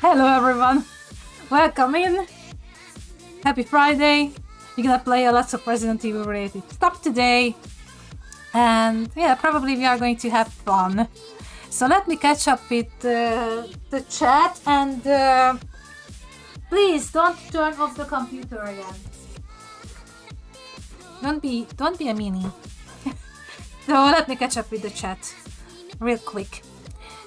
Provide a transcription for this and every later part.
Hello everyone, welcome in. Happy Friday. We're gonna play a lots of Resident Evil related stuff today. And yeah, probably we are going to have fun. So let me catch up with the chat and please don't turn off the computer again. Don't be a meanie. So let me catch up with the chat real quick.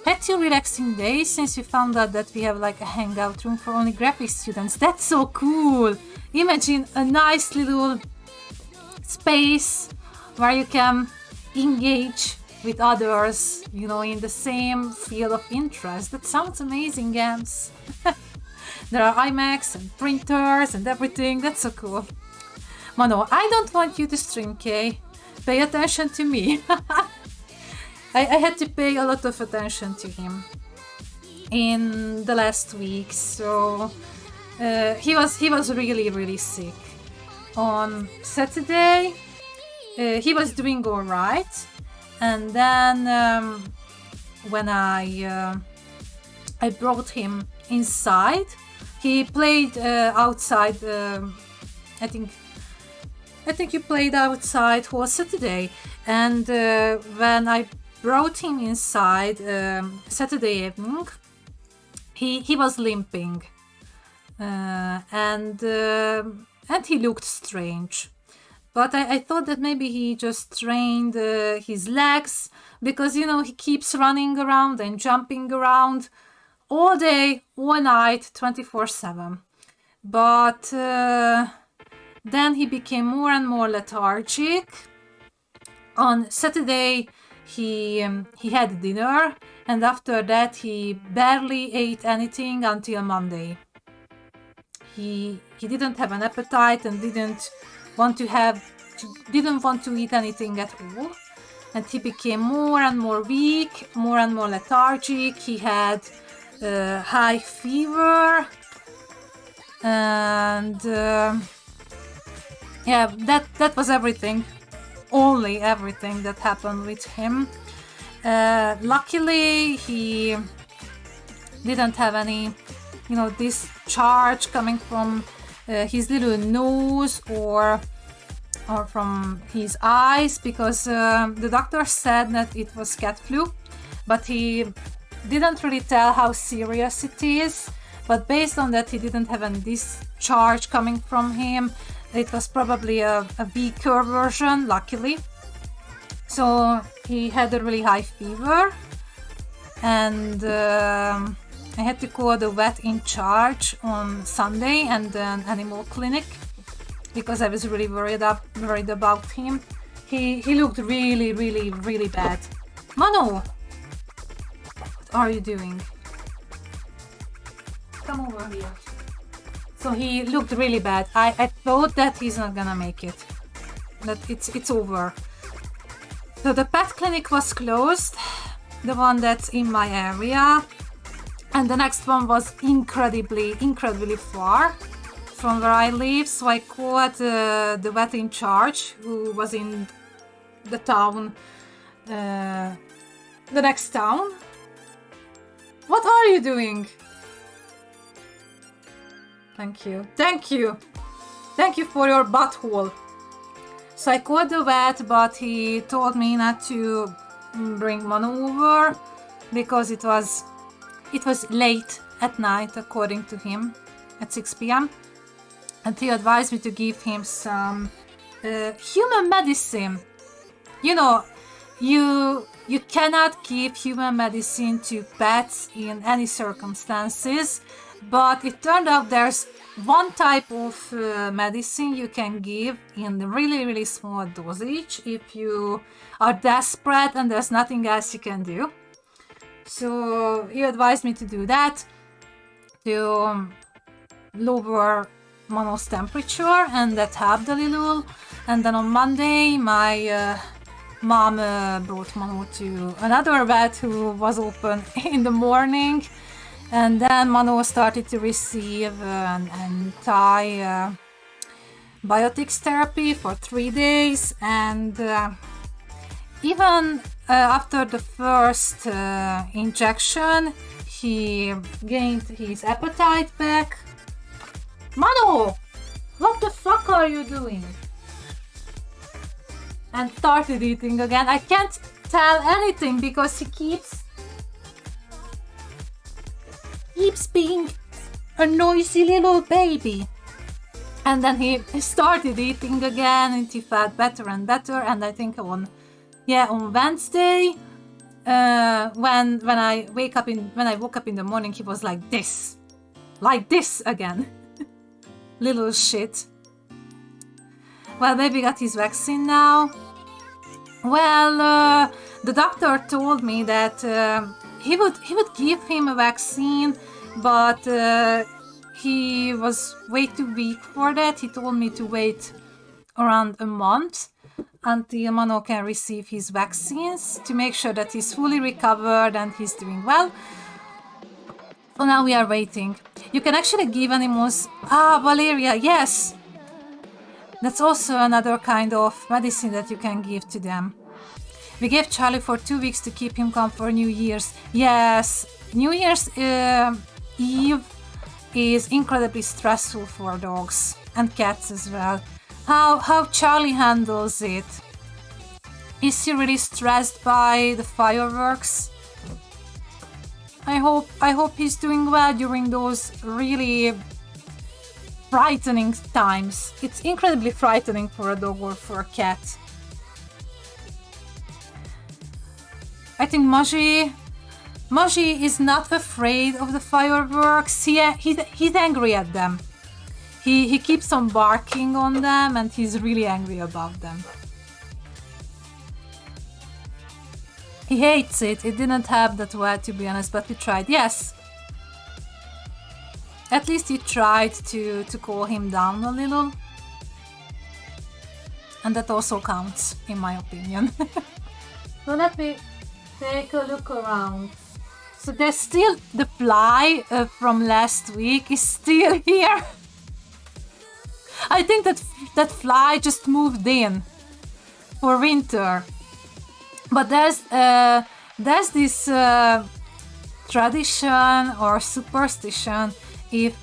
Had 2 relaxing days since we found out that we have like a hangout room for only graphic students. That's so cool! Imagine a nice little space where you can engage with others, you know, in the same field of interest. That sounds amazing, Gams. There are iMacs and printers and everything. That's so cool. Mano, I don't want you to stream, Kay. Pay attention to me. I had to pay a lot of attention to him in the last week, so he was really sick. On Saturday, he was doing all right, and then when I brought him inside, he played outside. I think you played outside whole Saturday, and when I brought him inside Saturday evening, he was limping, and he looked strange. But I thought that maybe he just strained his legs, because you know he keeps running around and jumping around all day, all night, 24/7. But then he became more and more lethargic. On Saturday, he had dinner, and after that he barely ate anything until Monday. He didn't have an appetite and didn't want to eat anything at all, and he became more and more weak, more and more lethargic. He had high fever, and yeah, that was everything. Only everything that happened with him. Luckily, he didn't have any, you know, discharge coming from his little nose or from his eyes, because the doctor said that it was cat flu, but he didn't really tell how serious it is. But based on that, he didn't have any discharge coming from him. It was probably a weaker version, luckily. So he had a really high fever, and I had to call the vet in charge on Sunday and an animal clinic, because I was really worried about him. He looked really bad. Manu, what are you doing? Come over here. So he looked really bad. I thought that he's not gonna make it. That it's over. So the pet clinic was closed, the one that's in my area, and the next one was incredibly far from where I live. So I called the vet in charge, who was in the town, the next town. What are you doing? Thank you for your butthole. So I called the vet, but he told me not to bring Manu over because it was late at night, according to him, at 6 p.m. And he advised me to give him some human medicine. You know, you cannot give human medicine to pets in any circumstances. But it turned out there's one type of medicine you can give in really small dosage if you are desperate and there's nothing else you can do. So he advised me to do that, to lower Manu's temperature, and that helped a little. And then on Monday, my mom brought Manu to another vet who was open in the morning. And then Manu started to receive an antibiotics therapy for 3 days, and even after the first injection, he gained his appetite back. Mano! What the fuck are you doing? And started eating again. I can't tell anything because he keeps being a noisy little baby. And then he started eating again and he felt better and better. And I think on Wednesday, when I woke up in the morning, he was like this again. Little shit. Well, baby got his vaccine now. Well, the doctor told me that he would give him a vaccine, but he was way too weak for that. He told me to wait around a month until Mano can receive his vaccines to make sure that he's fully recovered and he's doing well. So now we are waiting. You can actually give animals... Valeria, yes! That's also another kind of medicine that you can give to them. We gave Charlie for 2 weeks to keep him calm for New Year's. Yes, New Year's Eve is incredibly stressful for dogs and cats as well. How Charlie handles it. Is he really stressed by the fireworks? I hope he's doing well during those really frightening times. It's incredibly frightening for a dog or for a cat. I think Maji is not afraid of the fireworks. He's angry at them. He keeps on barking on them and he's really angry about them. He hates it. It didn't help that well, to be honest, but we tried. Yes. At least you tried to cool him down a little. And that also counts, in my opinion. So let me take a look around. So there's still the fly from last week is still here. I think that fly just moved in for winter. But there's this tradition or superstition. If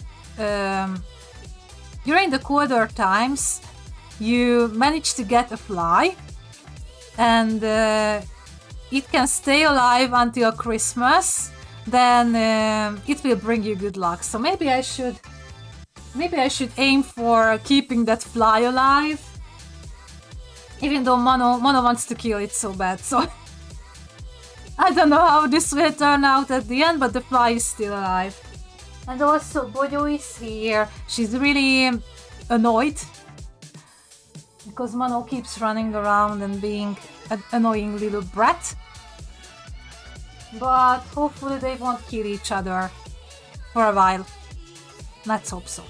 during the colder times you manage to get a fly and it can stay alive until Christmas, then it will bring you good luck. So maybe I should aim for keeping that fly alive, even though Mono wants to kill it so bad. So I don't know how this will turn out at the end, but the fly is still alive. And also Bojo is here. She's really annoyed because Mono keeps running around and being an annoying little brat. But hopefully they won't kill each other for a while. Let's hope so.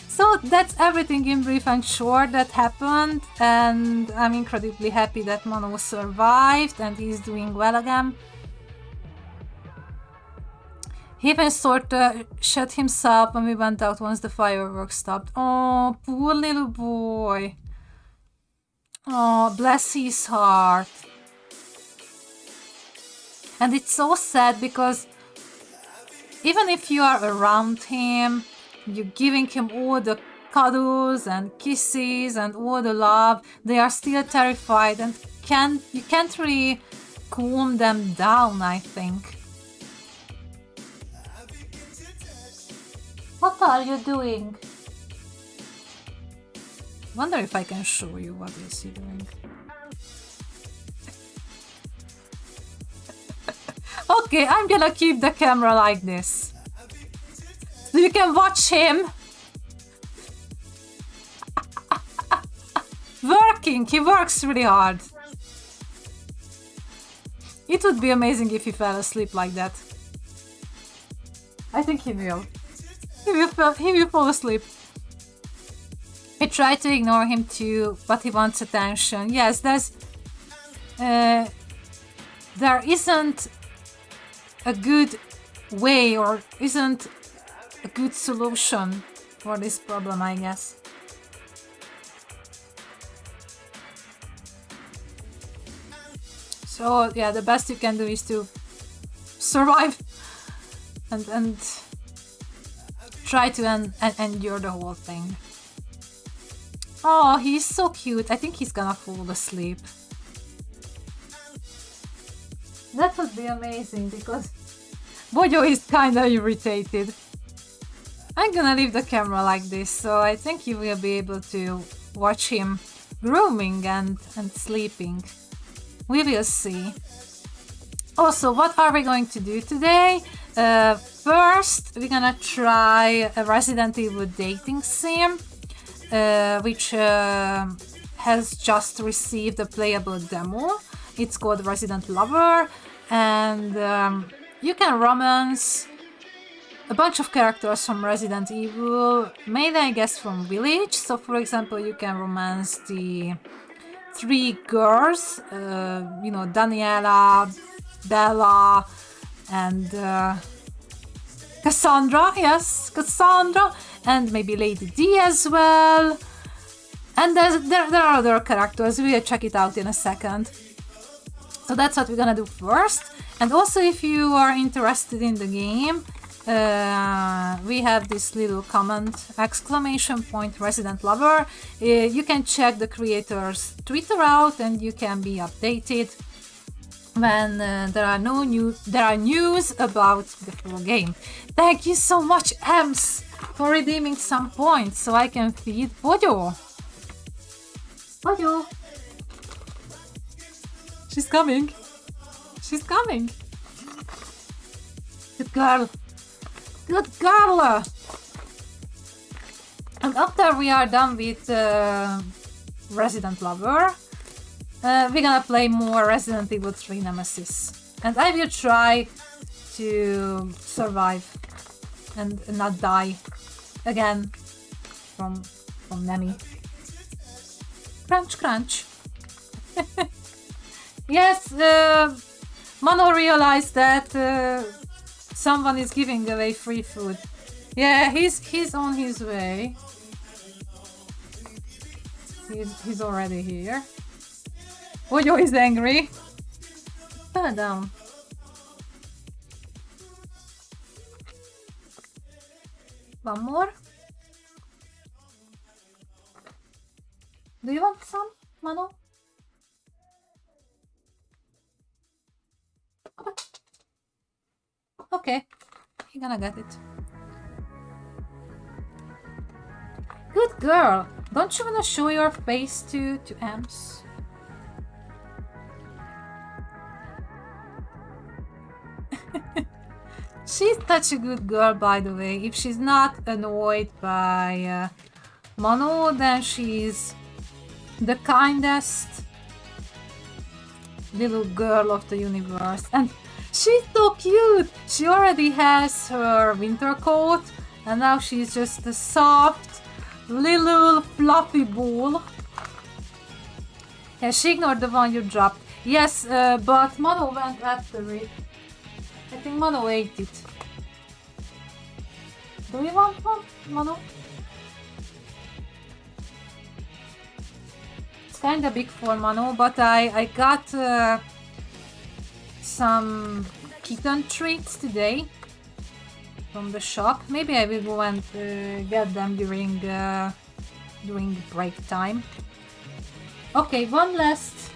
So that's everything in brief and short that happened, and I'm incredibly happy that Mono survived and he's doing well again. He even sort of shut himself when we went out once the fireworks stopped. Oh, poor little boy. Oh, bless his heart. And it's so sad because even if you are around him, you're giving him all the cuddles and kisses and all the love, they are still terrified and you can't really calm them down, I think. What are you doing? Wonder if I can show you what is he doing. Okay, I'm gonna keep the camera like this. So you can watch him working. He works really hard. It would be amazing if he fell asleep like that. I think he will. He will fall asleep. I tried to ignore him too, but he wants attention. Yes, there isn't a good way or isn't a good solution for this problem, I guess. So yeah, the best you can do is to survive and try to endure the whole thing. Oh, he's so cute. I think he's gonna fall asleep. That would be amazing because Bojo is kinda irritated. I'm gonna leave the camera like this, so I think you will be able to watch him grooming and sleeping. We will see. Also, what are we going to do today? First, we're gonna try a Resident Evil dating sim, which has just received a playable demo. It's called Resident Lover, and you can romance a bunch of characters from Resident Evil, mainly I guess from Village. So for example, you can romance the 3 girls, you know, Daniela, Bella, and Cassandra, yes, Cassandra, and maybe Lady D as well. And there are other characters, we'll check it out in a second. So that's what we're gonna do first. And also, if you are interested in the game, we have this little comment, ! Resident Lover. You can check the creator's Twitter out and you can be updated when there are news about the full game. Thank you so much, Ems, for redeeming some points so I can feed Bojo. Bojo. She's coming. She's coming. Good girl. Good girl. And after we are done with Resident Lover, we're gonna play more Resident Evil 3 Nemesis. And I will try to survive and not die again from Nemi. Crunch, crunch. Yes, Mano realized that someone is giving away free food. Yeah, he's on his way. He's already here. Bojo is angry. Turn down. One more. Do you want some, Mano? Okay, you're gonna get it. Good girl. Don't you wanna show your face to Ems? She's such a good girl, by the way. If she's not annoyed by Mano, then she's the kindest little girl of the universe. And she's so cute! She already has her winter coat, and now she's just a soft, little fluffy ball. Yeah, she ignored the one you dropped. Yes, but Mano went after it. I think Mano ate it. Do you want one, Mano? It's kinda big for Mano, but I got some kitten treats today from the shop. Maybe I will go and get them during break time. Okay, one last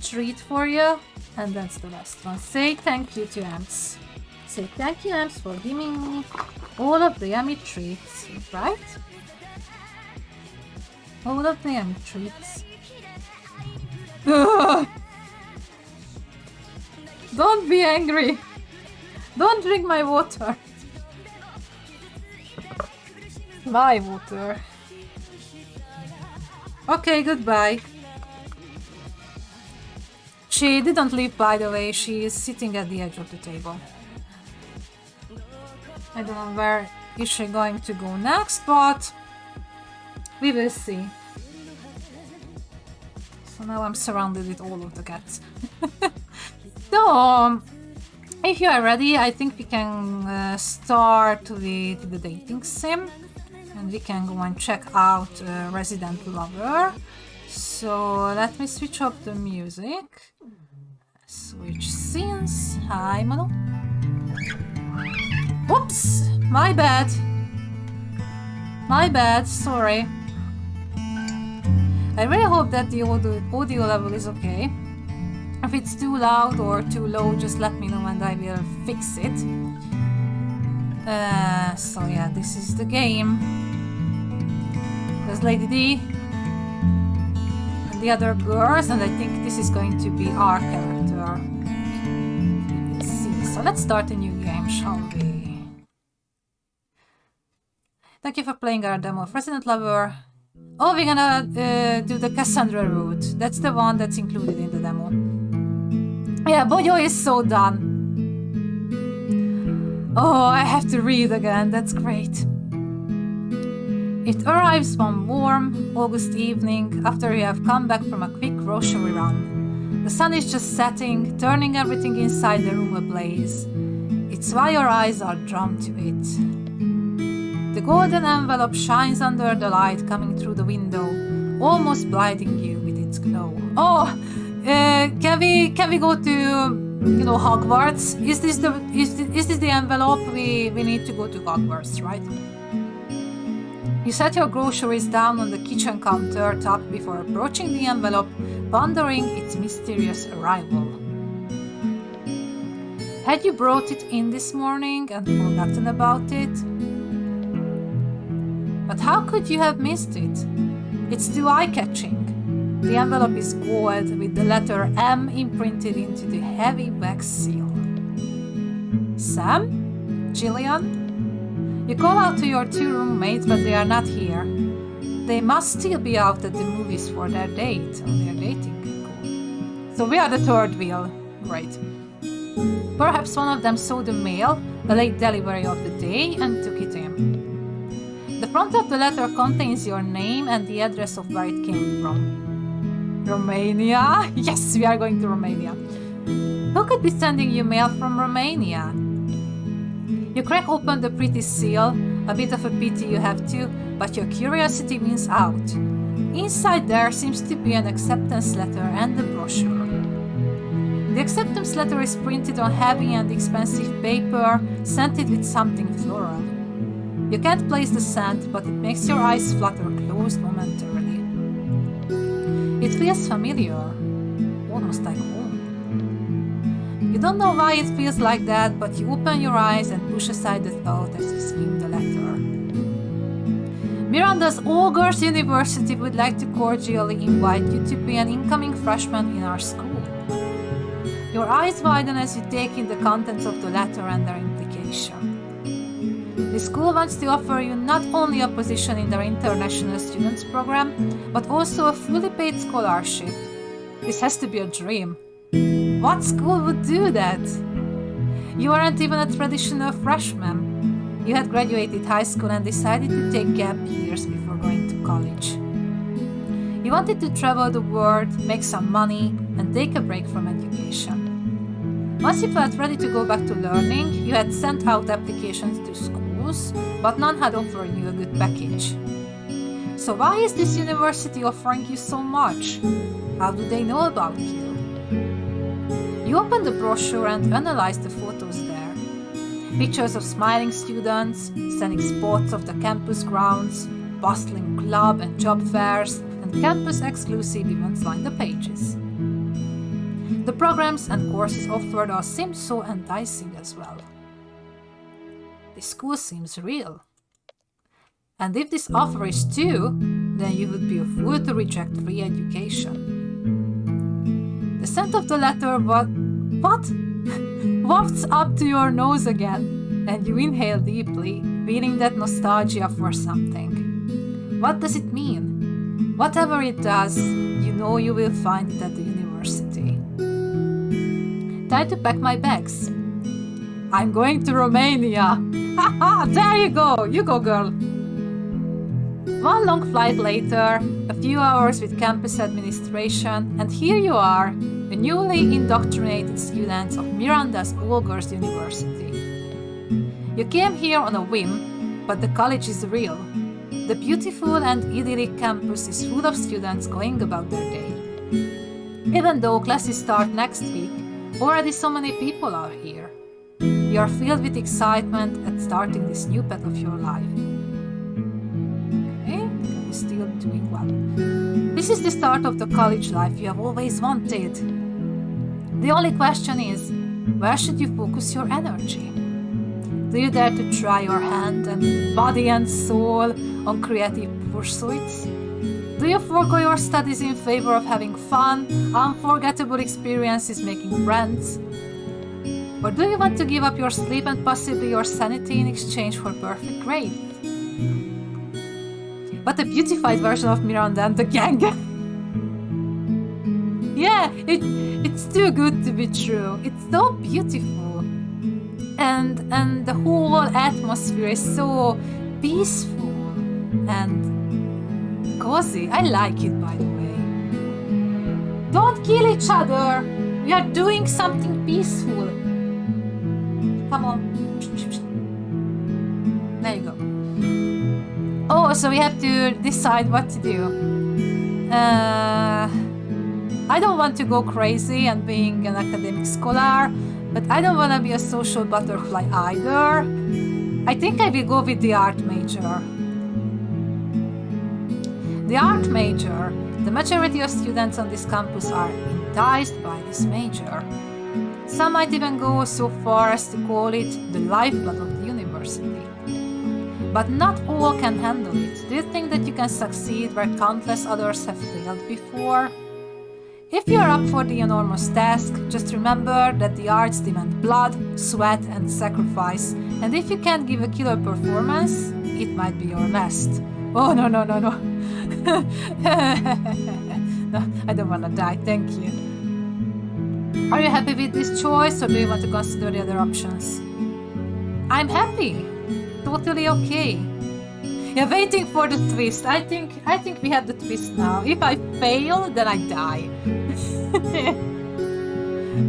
treat for you, and that's the last one. Say thank you to Ems. Say thank you, Ems, for giving me all of the yummy treats, right? All of the yummy treats. Ugh. Don't be angry. Don't drink my water. My water. Okay, goodbye. She didn't leave, by the way. She is sitting at the edge of the table. I don't know where is she going to go next, but we will see. So now I'm surrounded with all of the cats. So, if you are ready, I think we can start with the dating sim. And we can go and check out Resident Lover. So let me switch off the music. Switch scenes. Hi, Manu. Whoops! My bad. My bad, sorry. I really hope that the audio level is okay. If it's too loud or too low, just let me know and I will fix it. So yeah, this is the game. There's Lady D and the other girls, and I think this is going to be our character. Let's see. So let's start a new game, shall we? Thank you for playing our demo of Resident Lover. Oh, we're gonna do the Cassandra route. That's the one that's included in the demo. Yeah, Boyo is so done. Oh, I have to read again. That's great. It arrives one warm August evening after you have come back from a quick grocery run. The sun is just setting, turning everything inside the room ablaze. It's why your eyes are drawn to it. The golden envelope shines under the light coming through the window, almost blinding you with its glow. Oh, can we go to Hogwarts? Is this the envelope? We need to go to Hogwarts, right? You set your groceries down on the kitchen countertop before approaching the envelope, pondering its mysterious arrival. Had you brought it in this morning and forgotten about it? But how could you have missed it? It's too eye-catching. The envelope is gold with the letter M imprinted into the heavy wax seal. Sam? Gillian? You call out to your two roommates, but they are not here. They must still be out at the movies for their date, or their dating. Cool. So we are the third wheel. Great. Perhaps one of them saw the mail, the late delivery of the day, and took it in. The front of the letter contains your name and the address of where it came from. Romania? Yes, we are going to Romania. Who could be sending you mail from Romania? You crack open the pretty seal, a bit of a pity you have to, but your curiosity wins out. Inside there seems to be an acceptance letter and a brochure. The acceptance letter is printed on heavy and expensive paper, scented with something floral. You can't place the scent, but it makes your eyes flutter closed momentarily. It feels familiar, almost like home. You don't know why it feels like that, but you open your eyes and push aside the thought as you skim the letter. Miranda's All Girls University would like to cordially invite you to be an incoming freshman in our school. Your eyes widen as you take in the contents of the letter and their implication. The school wants to offer you not only a position in their international students program, but also a fully paid scholarship. This has to be a dream. What school would do that? You aren't even a traditional freshman. You had graduated high school and decided to take gap years before going to college. You wanted to travel the world, make some money, and take a break from education. Once you felt ready to go back to learning, you had sent out applications to schools, but none had offered you a good package. So why is this university offering you so much? How do they know about you? You open the brochure and analyze the photos there. Pictures of smiling students, scenic spots of the campus grounds, bustling club and job fairs, and campus-exclusive events line the pages. The programs and courses offered all seem so enticing as well. This school seems real. And if this offer is true, then you would be a fool to reject free education. The scent of the letter wafts up to your nose again, and you inhale deeply, feeling that nostalgia for something. What does it mean? Whatever it does, you know you will find it at the university. Time to pack my bags. I'm going to Romania. Haha, there you go. You go, girl. One long flight later, a few hours with campus administration, and here you are, the newly indoctrinated students of Miranda's All Girls University. You came here on a whim, but the college is real. The beautiful and idyllic campus is full of students going about their day. Even though classes start next week, already so many people are here. You are filled with excitement at starting this new path of your life. Okay, you're still doing well. This is the start of the college life you have always wanted. The only question is, where should you focus your energy? Do you dare to try your hand and body and soul on creative pursuits? Do you forgo your studies in favor of having fun, unforgettable experiences, making friends? Or do you want to give up your sleep and possibly your sanity in exchange for perfect grades? What a beautified version of Miranda and the gang! Yeah, it's too good to be true. It's so beautiful. And the whole atmosphere is so peaceful and cozy. I like it, by the way. Don't kill each other! We are doing something peaceful. Come on. There you go. Oh, so we have to decide what to do. I don't want to go crazy and being an academic scholar, but I don't want to be a social butterfly either. I think I will go with the art major. The art major, the majority of students on this campus are enticed by this major. Some might even go so far as to call it the lifeblood of the university. But not all can handle it. Do you think that you can succeed where countless others have failed before? If you are up for the enormous task, just remember that the arts demand blood, sweat, and sacrifice, and if you can't give a killer performance, it might be your last. Oh, no. No, I don't want to die, thank you. Are you happy with this choice, or do you want to consider the other options? I'm happy. Totally okay. Yeah, waiting for the twist. I think we have the twist now. If I fail, then I die.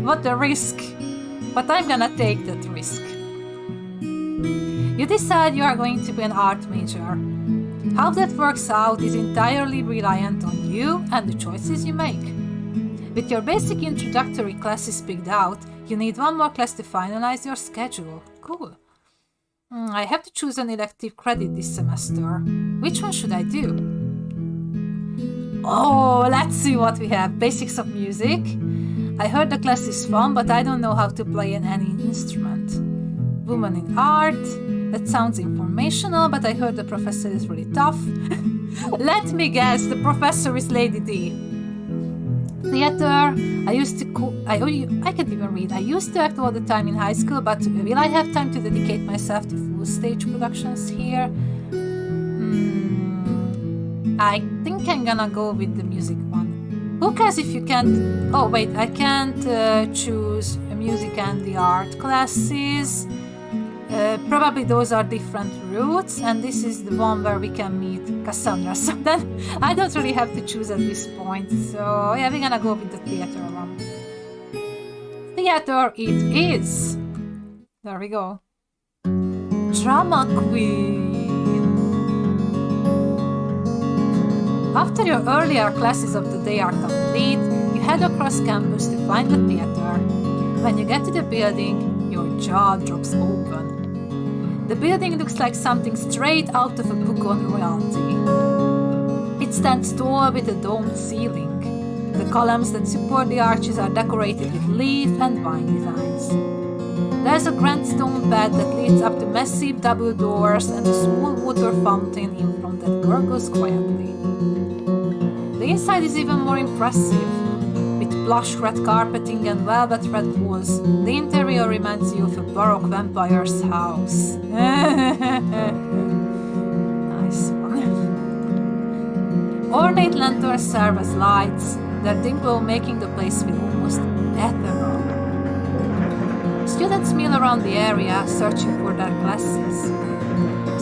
What a risk. But I'm gonna take that risk. You decide you are going to be an art major. How that works out is entirely reliant on you and the choices you make. With your basic introductory classes picked out, you need one more class to finalize your schedule. Cool. I have to choose an elective credit this semester. Which one should I do? Oh, let's see what we have. Basics of music. I heard the class is fun, but I don't know how to play any instrument. Woman in art. That sounds informational, but I heard the professor is really tough. Let me guess, the professor is Lady D. Theater. I can't even read. I used to act all the time in high school, but will I have time to dedicate myself to full stage productions here? I think I'm gonna go with the music one. Who cares if you can't... Oh wait, I can't choose music and the art classes. Probably those are different routes, and this is the one where we can meet Cassandra. So then I don't really have to choose at this point. So yeah, we're gonna go with the theater one. Theater it is. There we go. Drama queen. After your earlier classes of the day are complete, you head across campus to find the theater. When you get to the building, your jaw drops open. The building looks like something straight out of a book on royalty. It stands tall with a domed ceiling. The columns that support the arches are decorated with leaf and vine designs. There's a grand stone bed that leads up to massive double doors and a small water fountain in front that gurgles quietly. The inside is even more impressive. With plush red carpeting and velvet red walls, the interior reminds you of a baroque vampire's house. Nice one. Ornate lanterns serve as lights, their dim glow making the place feel almost ethereal. Students mill around the area, searching for their classes.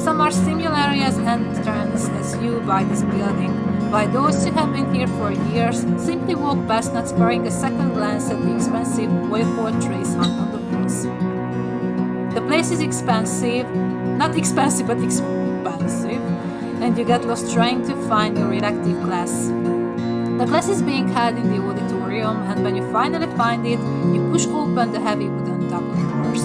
Some are similar as entrance as you by this building, while those who have been here for years simply walk past, not sparing a second glance at the expensive oil trays hung on the walls. The place is expensive, not expensive but expensive, and you get lost trying to find your elective class. The class is being held in the auditorium, and when you finally find it, you push open the heavy wooden double doors.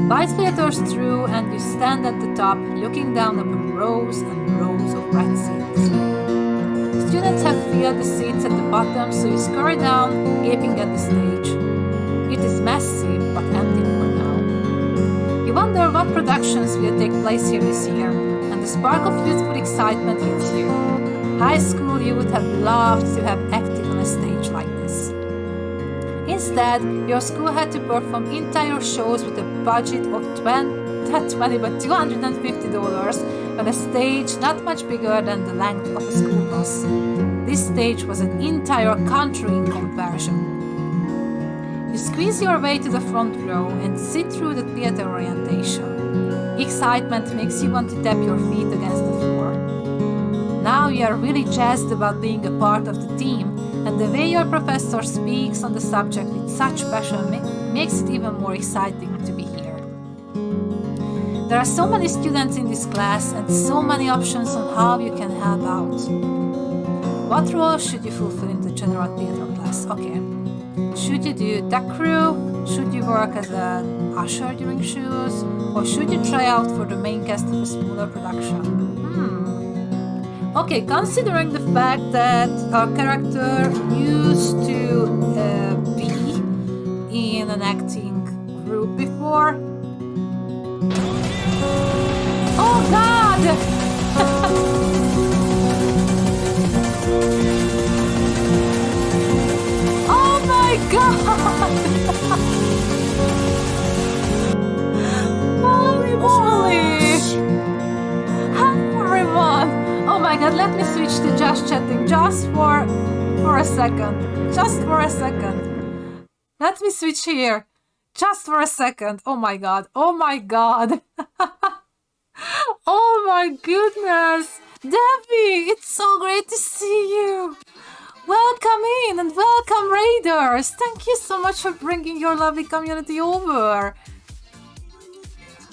Light filters through and you stand at the top looking down upon rows and rows of red seats. Students have filled the seats at the bottom, so you scurry down, gaping at the stage. It is massive but empty for now. You wonder what productions will take place here this year, and the spark of youthful excitement hits you. High school, you would have loved to have acted on a stage like this. Instead, your school had to perform entire shows with a budget of $250 on a stage not much bigger than the length of a school bus. This stage was an entire country in comparison. You squeeze your way to the front row and sit through the theater orientation. Excitement makes you want to tap your feet against the floor. Now you are really jazzed about being a part of the team, and the way your professor speaks on the subject with such passion makes it even more exciting to be here. There are so many students in this class and so many options on how you can help out. What role should you fulfill in the general theater class? Okay. Should you do duck crew? Should you work as an usher during shows? Or should you try out for the main cast of a smaller production? Okay, considering the fact that our character used to be in an acting group before. Oh God! Oh my God! Holy moly! Hi everyone! Oh my God, let me switch to just chatting just for a second. Just for a second. Let me switch here. Just for a second. Oh my God. Oh my God. Oh my goodness. Debbie, it's so great to see you. Welcome in and welcome Raiders. Thank you so much for bringing your lovely community over.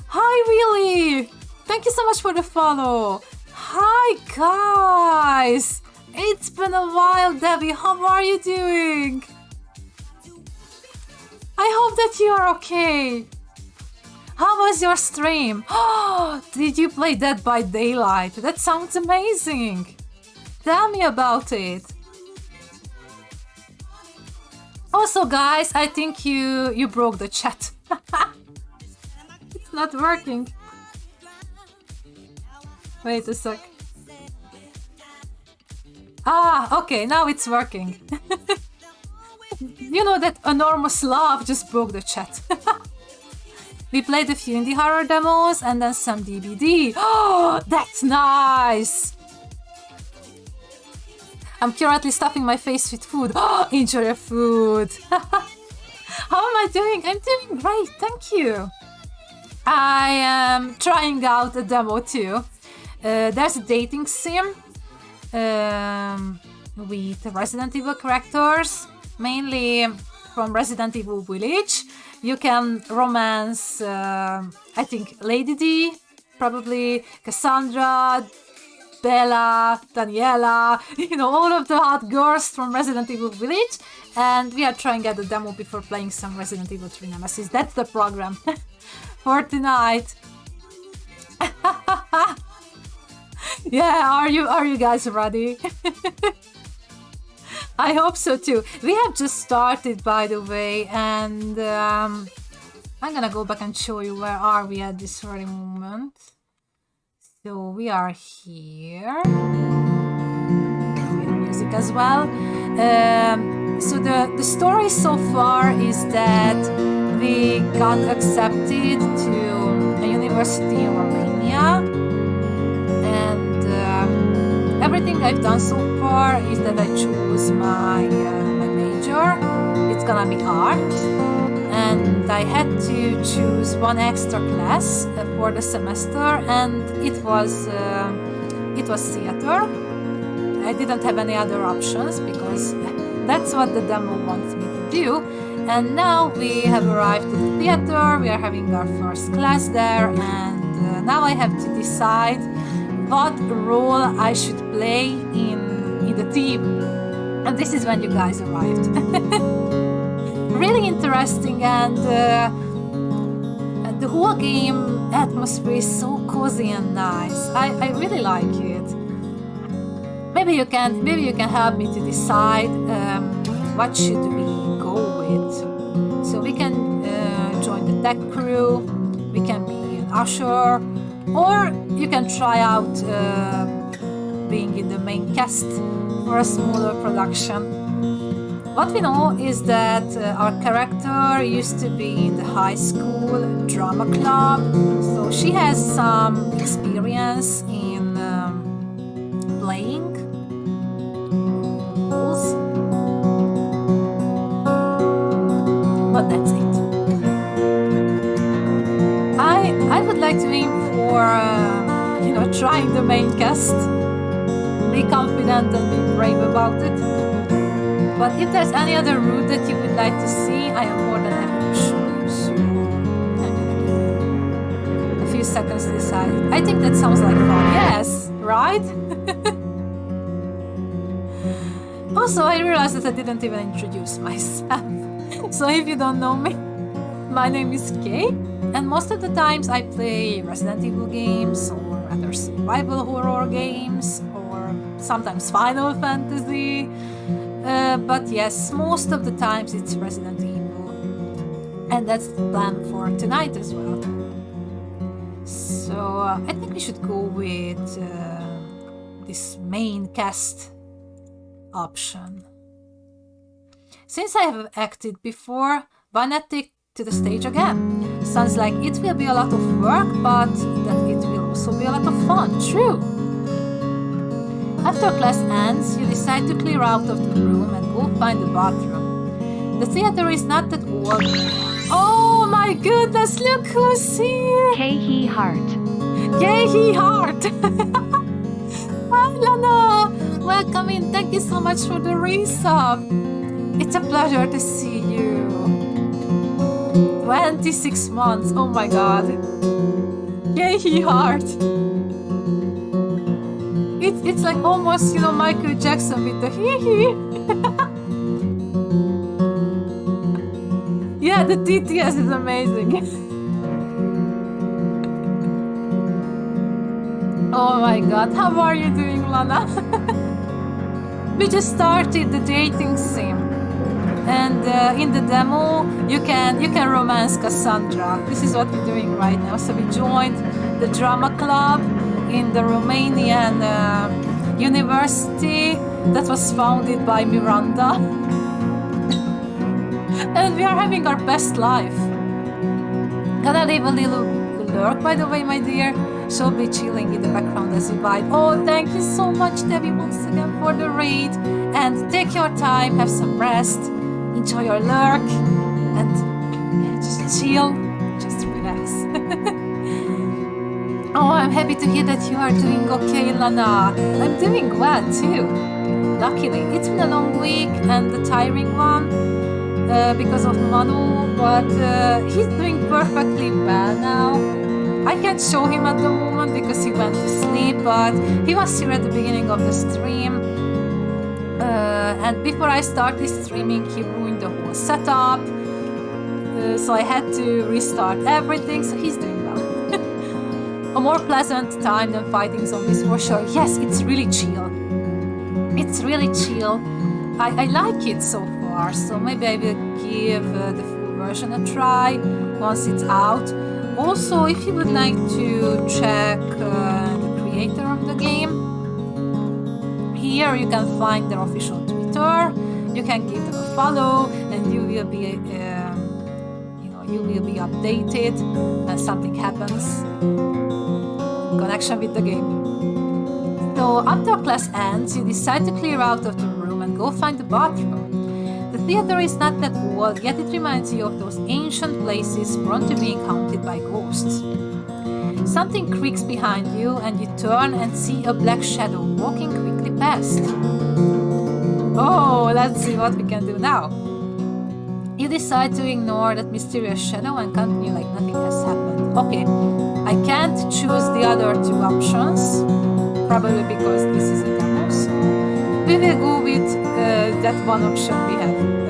Hi Willie. Thank you so much for the follow. Hi guys. It's been a while, Debbie. How are you doing? I hope that you are okay. How was your stream? Oh, did you play Dead by Daylight? That sounds amazing. Tell me about it. Also, guys, I think you broke the chat. It's not working. Wait a sec. Ah, okay, now it's working. You know that enormous love just broke the chat. We played a few indie horror demos and then some DBD. Oh, that's nice! I'm currently stuffing my face with food. Oh, enjoy your food! How am I doing? I'm doing great, thank you! I am trying out a demo too. There's a dating sim with Resident Evil characters, mainly from Resident Evil Village. You can romance, I think, Lady D, probably Cassandra, Bella, Daniela, you know, all of the hot girls from Resident Evil Village. And we are trying out the demo before playing some Resident Evil 3 Nemesis. That's the program for tonight. Yeah, are you guys ready? I hope so too. We have just started, by the way, and I'm gonna go back and show you where are we at this very moment. So we are here. With music as well. So the story so far is that we got accepted to a university in Romania, and everything I've done so far is that I choose my major. It's gonna be art, and I had to choose one extra class for the semester, and it was theater. I didn't have any other options because that's what the demo wants me to do. And now we have arrived at the theater. We are having our first class there, and now I have to decide what role I should play in the team. And this is when you guys arrived. Really interesting, and the whole game atmosphere is so cozy and nice. I really like it. Maybe you can help me to decide what should we go with. So we can join the tech crew, we can be an usher, or you can try out being in the main cast for a smaller production. What we know is that our character used to be in the high school drama club, so she has some experience in playing roles. But that's it. I would like to aim for trying the main cast. Be confident and be brave about it. But if there's any other route that you would like to see, I am more than happy to show you. So I'm gonna give it a few seconds to decide. I think that sounds like fun. Yes, right? Also, I realized that I didn't even introduce myself. So if you don't know me, my name is Kay, and most of the times I play Resident Evil games or other survival horror games or sometimes Final Fantasy. But yes, most of the times it's Resident Evil. And that's the plan for tonight as well. So I think we should go with this main cast option. Since I have acted before, why not take to the stage again? Sounds like it will be a lot of work, but that it will also be a lot of fun. True! After class ends, you decide to clear out of the room and go find the bathroom. The theater is not that old. Oh my goodness, look who's here! Kei Hart. Kei Hart! Hi Lana! Welcome in, thank you so much for the resub. It's a pleasure to see you. 26 months, oh my god. Kei Hart! It's like almost, Michael Jackson with the hee-hee. Yeah, the TTS is amazing. Oh my god, how are you doing, Lana? We just started the dating sim. And in the demo, you can romance Cassandra. This is what we're doing right now. So we joined the drama club in the Romanian university that was founded by Miranda. And we are having our best life. Gonna leave a little lurk, by the way, my dear. She'll be chilling in the background as we vibe. Oh, thank you so much, Debbie, once again for the raid. And take your time, have some rest, enjoy your lurk, and just chill, just relax. Oh, I'm happy to hear that you are doing okay, Lana. I'm doing well too. Luckily, it's been a long week and a tiring one because of Manu, but he's doing perfectly well now. I can't show him at the moment because he went to sleep, but he was here at the beginning of the stream. And before I started streaming, he ruined the whole setup. So I had to restart everything, so he's doing well. A more pleasant time than fighting zombies for sure. Yes, it's really chill. It's really chill. I like it so far, so maybe I will give the full version a try once it's out. Also, if you would like to check the creator of the game, here you can find their official Twitter. You can give them a follow, and you will be, you will be updated when something happens in connection with the game. So after class ends, you decide to clear out of the room and go find the bathroom. The theater is not that old, yet it reminds you of those ancient places prone to being haunted by ghosts. Something creaks behind you, and you turn and see a black shadow walking quickly past. Oh, let's see what we can do now. You decide to ignore that mysterious shadow and continue like nothing has happened. Okay, I can't choose the other two options, probably because this is a demo, so we will go with that one option we have available.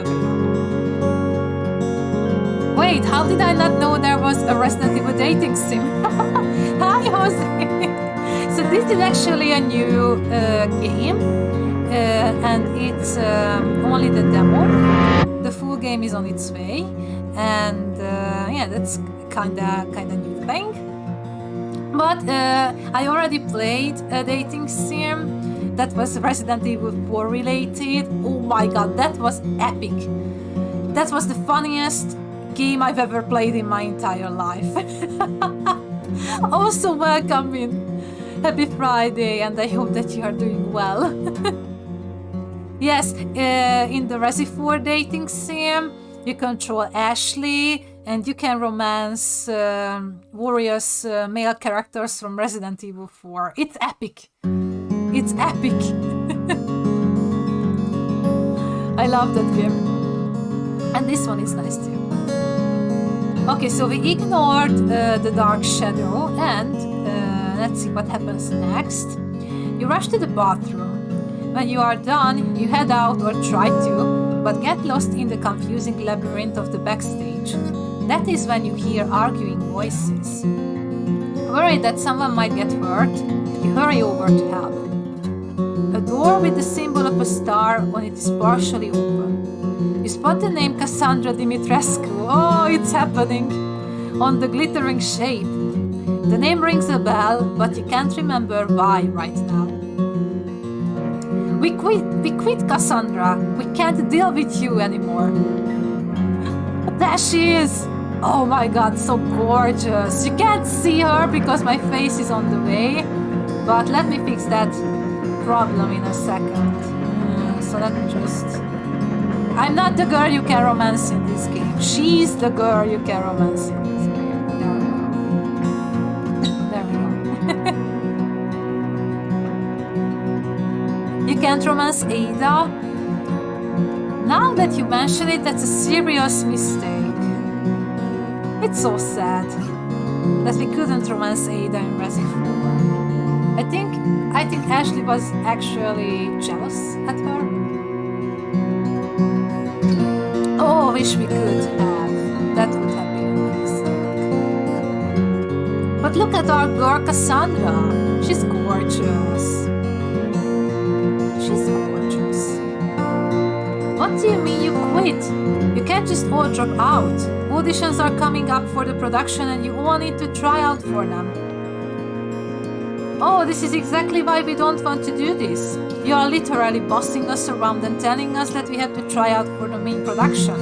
wait, how did I not know there was a Resident Evil dating sim? Hi, Jose! So this is actually a new game, and it's only the demo. The full game is on its way, and yeah, that's kinda new thing. But I already played a dating sim that was Resident Evil 4 related. Oh my god, that was epic! That was the funniest game I've ever played in my entire life. Also, welcome in. Happy Friday, and I hope that you are doing well. Yes, in the Resi 4 dating sim, you control Ashley, and you can romance various male characters from Resident Evil 4. It's epic. It's epic. I love that game. And this one is nice too. Okay, so we ignored the dark shadow, and let's see what happens next. You rush to the bathroom. When you are done, you head out, or try to, but get lost in the confusing labyrinth of the backstage. That is when you hear arguing voices. Worried that someone might get hurt, you hurry over to help. A door with the symbol of a star on it is partially open. You spot the name Cassandra Dimitrescu. Oh, it's happening! On the glittering shape. The name rings a bell, but you can't remember why right now. We quit, Cassandra. We can't deal with you anymore. There she is! Oh my god, so gorgeous. You can't see her because my face is on the way, but let me fix that problem in a second. So let me just... I'm not the girl you can romance in this game. She's the girl you can romance in this game. There we go. You can't romance Ada? Now that you mention it, that's a serious mistake. It's so sad that we couldn't romance Ada in Resi 4. I think Ashley was actually jealous at her. Oh, wish we could have. That would have been amazing. But look at our girl Cassandra. She's gorgeous. She's gorgeous. What do you mean you quit? You can't just all drop out. Auditions are coming up for the production and you all need to try out for them. Oh, this is exactly why we don't want to do this. You are literally bossing us around and telling us that we have to try out for the main production.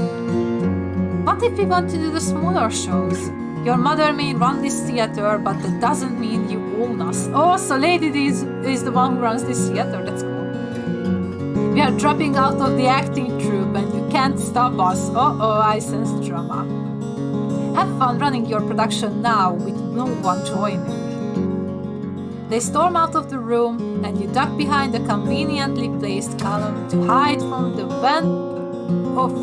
What if we want to do the smaller shows? Your mother may run this theater, but that doesn't mean you own us. Oh, so Lady D is the one who runs this theater. That's cool. We are dropping out of the acting troupe and you can't stop us. Uh-oh, I sense drama. Have fun running your production now with no one joining. They storm out of the room and you duck behind a conveniently placed column to hide from the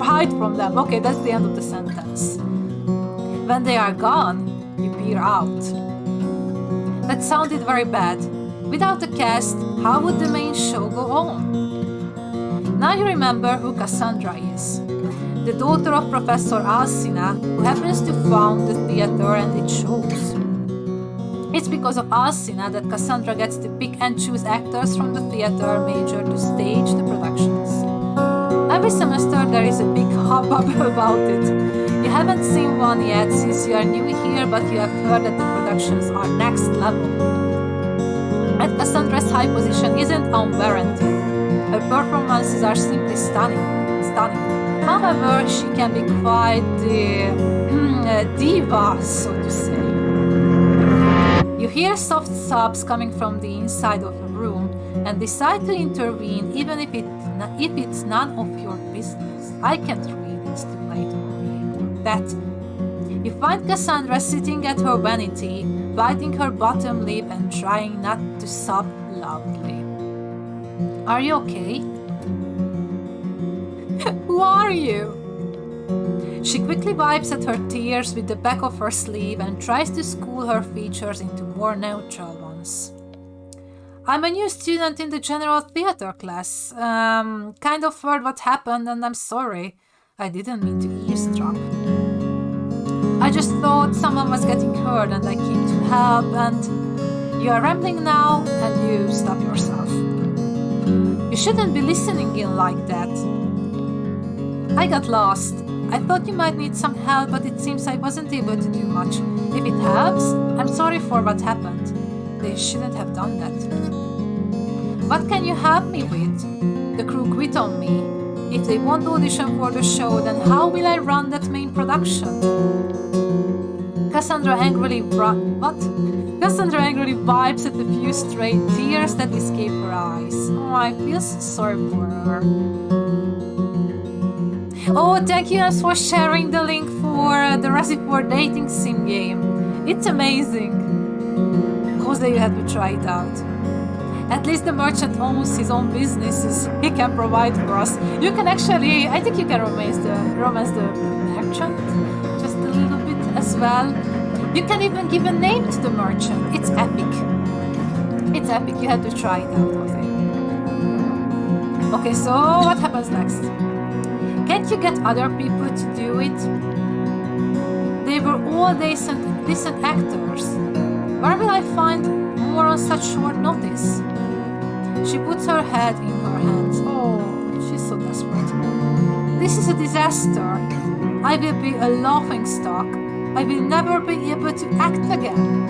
hide from them. Okay, that's the end of the sentence. When they are gone, you peer out. That sounded very bad. Without the cast, how would the main show go on? Now you remember who Cassandra is. The daughter of Professor Alcina, who happens to found the theater and its shows. It's because of Alcina that Cassandra gets to pick and choose actors from the theater major to stage the productions. Every semester there is a big hubbub about it. You haven't seen one yet since you are new here, but you have heard that the productions are next level. And Cassandra's high position isn't unwarranted. Her performances are simply stunning. However, she can be quite the diva, so to say. You hear soft sobs coming from the inside of the room and decide to intervene even if it's none of your business. I can't read, it's too late for me. That. You find Cassandra sitting at her vanity, biting her bottom lip and trying not to sob loudly. Are you okay? Who are you? She quickly wipes at her tears with the back of her sleeve and tries to school her features into more neutral ones. I'm a new student in the general theater class. Kind of heard what happened and I'm sorry. I didn't mean to eavesdrop. I just thought someone was getting hurt and I came to help, and you are rambling now and you stop yourself. You shouldn't be listening in like that. I got lost. I thought you might need some help, but it seems I wasn't able to do much. If it helps, I'm sorry for what happened. They shouldn't have done that. What can you help me with? The crew quit on me. If they won't audition for the show, then how will I run that main production? Cassandra angrily Cassandra angrily wipes at the few stray tears that escape her eyes. Oh, I feel so sorry for her. Oh, thank you guys for sharing the link for the recipe for dating sim game. It's amazing. Jose, you have to try it out. At least the merchant owns his own businesses. He can provide for us. You can actually, I think you can romance the merchant just a little bit as well. You can even give a name to the merchant. It's epic. It's epic. You have to try it out, Jose. Okay, so what happens next? Can't you get other people to do it? They were all decent actors. Where will I find more on such short notice? She puts her head in her hands. Oh, she's so desperate. This is a disaster. I will be a laughing stock. I will never be able to act again.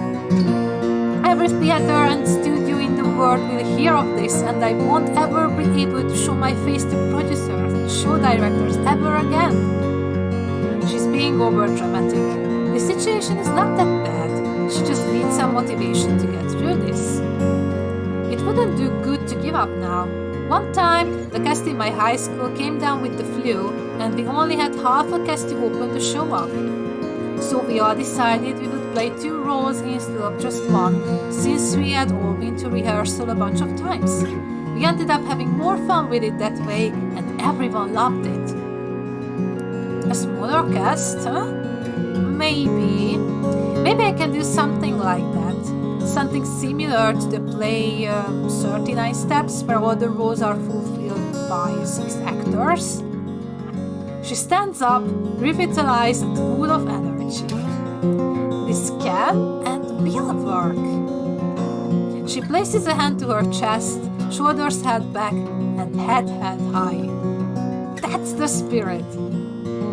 Every theater and studio in the world will hear of this, and I won't ever be able to show my face to producers and show directors ever again. She's being over-dramatic. The situation is not that bad. She just needs some motivation to get through this. It wouldn't do good to give up now. One time, the cast in my high school came down with the flu, and we only had half a cast to open the show up. So we all decided we would play 2 roles instead of just 1, since we had all been to rehearsal a bunch of times. We ended up having more fun with it that way, and everyone loved it. A smaller cast, huh? Maybe I can do something like that. Something similar to the play 39 Steps, where all the roles are fulfilled by 6 actors. She stands up, revitalized and full of energy. This can and will work. She places a hand to her chest, shoulders held back, and head held high. That's the spirit.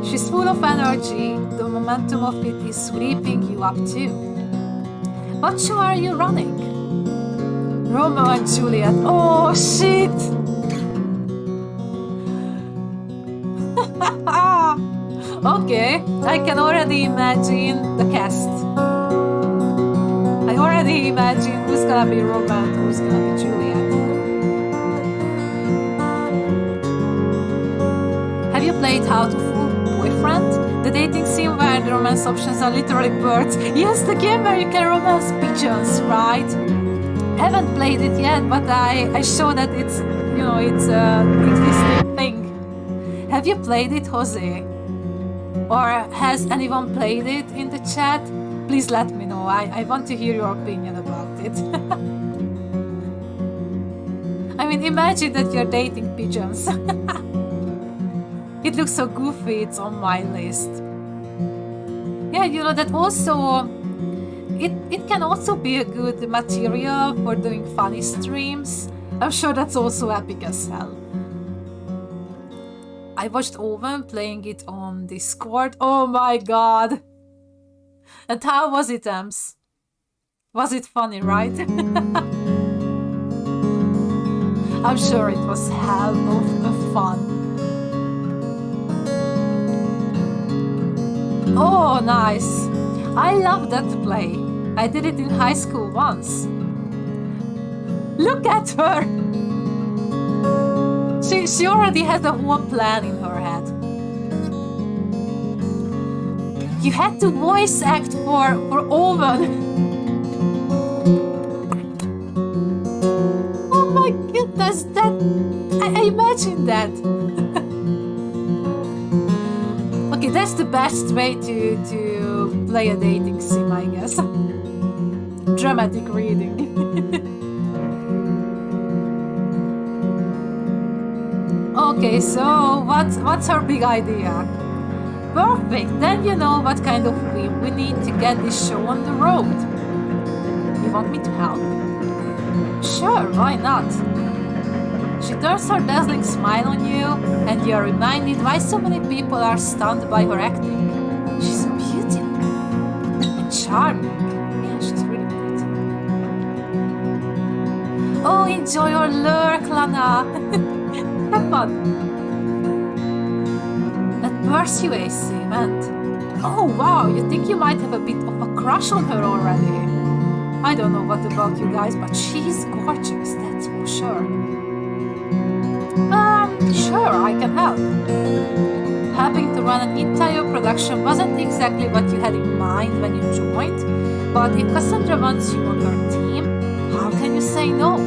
She's full of energy. The momentum of it is sweeping you up too. What show are you running? Romeo and Juliet. Oh shit! Okay, I can already imagine the cast. I already imagine who's gonna be Romeo and who's gonna be Juliet. Have you played How to Fool Boyfriend? The dating sim where the romance options are literally birds. Yes, the game where you can romance pigeons, right? Haven't played it yet, but I show that it's, you know, it's existing thing. Have you played it, Jose? Or has anyone played it in the chat? Please let me know. I want to hear your opinion about it. I mean, imagine that you're dating pigeons. It looks so goofy, it's on my list. Yeah, you know, that also, it can also be a good material for doing funny streams. I'm sure that's also epic as hell. I watched Owen playing it on Discord. Oh my god! And how was it, Ems? Was it funny, right? I'm sure it was hell of fun. Oh, nice! I love that play. I did it in high school once. Look at her! She already has a whole plan in her head. You had to voice act for Owen. Oh my goodness, I imagine that. Okay, that's the best way to play a dating sim, I guess. Dramatic reading. Okay, so what's her big idea? Perfect! Then you know what kind of team we need to get this show on the road. You want me to help? Sure, why not? She turns her dazzling smile on you, and you are reminded why so many people are stunned by her acting. She's beautiful and charming. Yeah, she's really pretty. Oh, enjoy your lurk, Lana. Have fun. At Persuade meant. Oh, wow, you think you might have a bit of a crush on her already. I don't know what about you guys, but she's gorgeous, that's for sure. Sure, I can help. Helping to run an entire production wasn't exactly what you had in mind when you joined, but if Cassandra wants you on her team, how can you say no?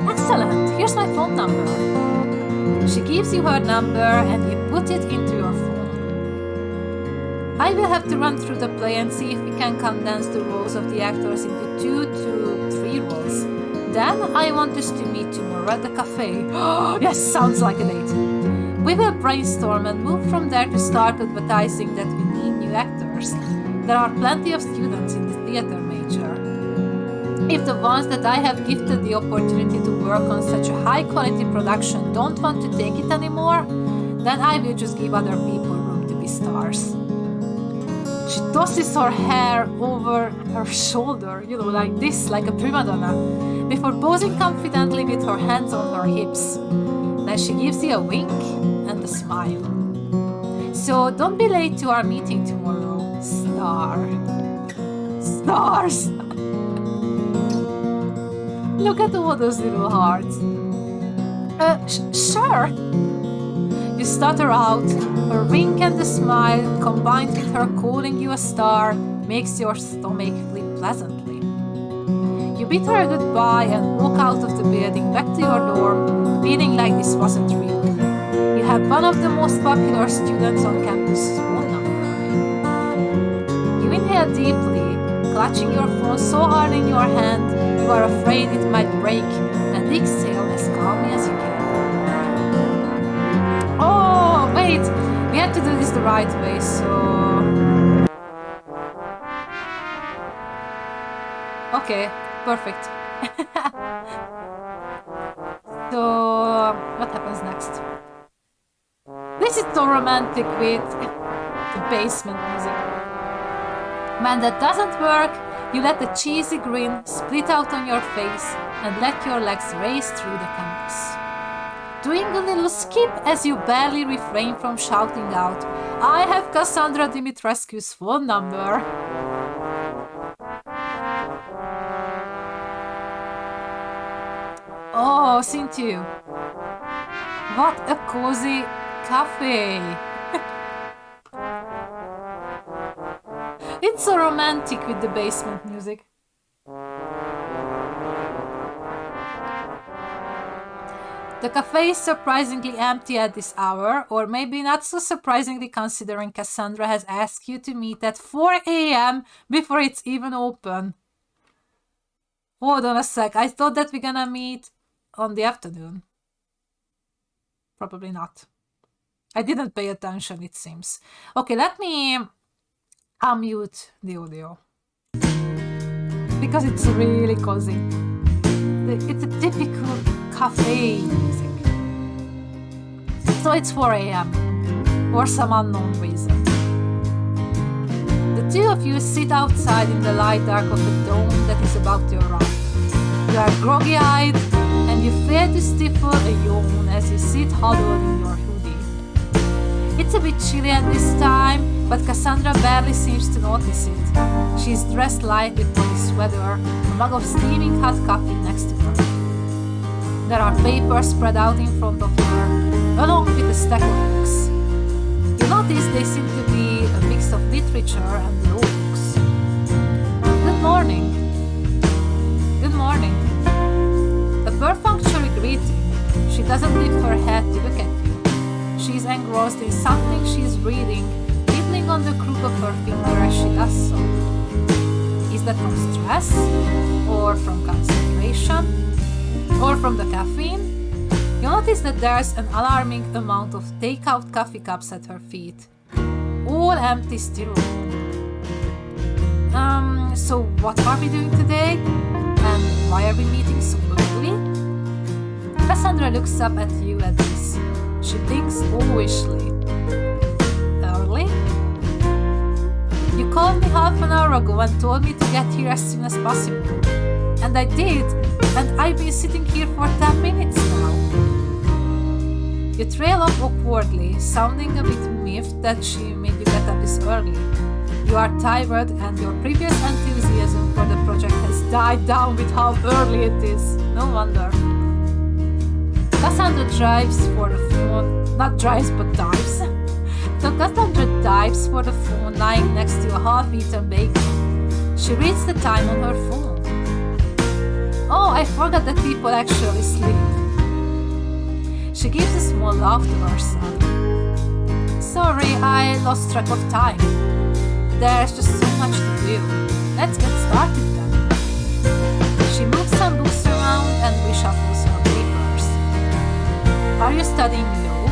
Excellent, here's my phone number. She gives you her number and you put it into your phone. I will have to run through the play and see if we can condense the roles of the actors into 2 to 3 roles. Then I want us to meet tomorrow at the cafe. Yes, sounds like a date. We will brainstorm and move from there to start advertising that we need new actors. There are plenty of students in the theater major. If the ones that I have gifted the opportunity to work on such a high-quality production don't want to take it anymore, then I will just give other people room to be stars. She tosses her hair over her shoulder, like this, like a prima donna, before posing confidently with her hands on her hips. Then she gives you a wink and a smile. So don't be late to our meeting tomorrow, star. Stars! Look at all those little hearts. Sure. You stutter out. Her wink and the smile, combined with her calling you a star, makes your stomach flip pleasantly. You bid her goodbye and walk out of the building back to your dorm, feeling like this wasn't real. You have one of the most popular students on campus's phone number. You inhale deeply, clutching your phone so hard in your hand you are afraid it might break, and exhale as calmly as you can. Oh, wait! We have to do this the right way, so... Okay, perfect. So, what happens next? This is so romantic with the basement music. When that doesn't work, you let the cheesy grin split out on your face and let your legs race through the campus. Doing a little skip as you barely refrain from shouting out, I have Cassandra Dimitrescu's phone number. Oh, scene 2. What a cozy cafe. It's so romantic with the basement music. The cafe is surprisingly empty at this hour, or maybe not so surprisingly considering Cassandra has asked you to meet at 4 a.m. before it's even open. Hold on a sec, I thought that we're gonna meet on the afternoon. Probably not. I didn't pay attention, it seems. Okay, let me unmute the audio. Because it's really cozy. It's a typical cafe music. So it's 4 a.m. for some unknown reason. The two of you sit outside in the light dark of a dome that is about to erupt. You are groggy-eyed and you fear to stifle a yawn as you sit huddled in your hoodie. It's a bit chilly at this time, but Cassandra barely seems to notice it. She is dressed lightly for the sweater, a mug of steaming hot coffee next to her. There are papers spread out in front of her, along with a stack of books. You notice they seem to be a mix of literature and law books. Good morning. Good morning. A perfunctory greeting. She doesn't lift her head to look at you. She is engrossed in something she is reading, nibbling on the crook of her finger as she does so. Is that from stress? Or from concentration? Or from the caffeine? You notice that there's an alarming amount of take-out coffee cups at her feet. All empty styrofoam. So what are we doing today? And why are we meeting so early? Cassandra looks up at you at this. She blinks owishly. Early? You called me half an hour ago and told me to get here as soon as possible. And I did, and I've been sitting here for 10 minutes now. You trail off awkwardly, sounding a bit miffed that she made you get up this early. You are tired and your previous enthusiasm for the project has died down with how early it is. No wonder. Cassandra drives for the phone. Not drives, but dives. So Cassandra dives for the phone lying next to a half-eaten bacon. She reads the time on her phone. Oh, I forgot that people actually sleep. She gives a small laugh to herself. Sorry, I lost track of time. There's just so much to do. Let's get started then. She moves some books around and reshuffles her papers. Are you studying law?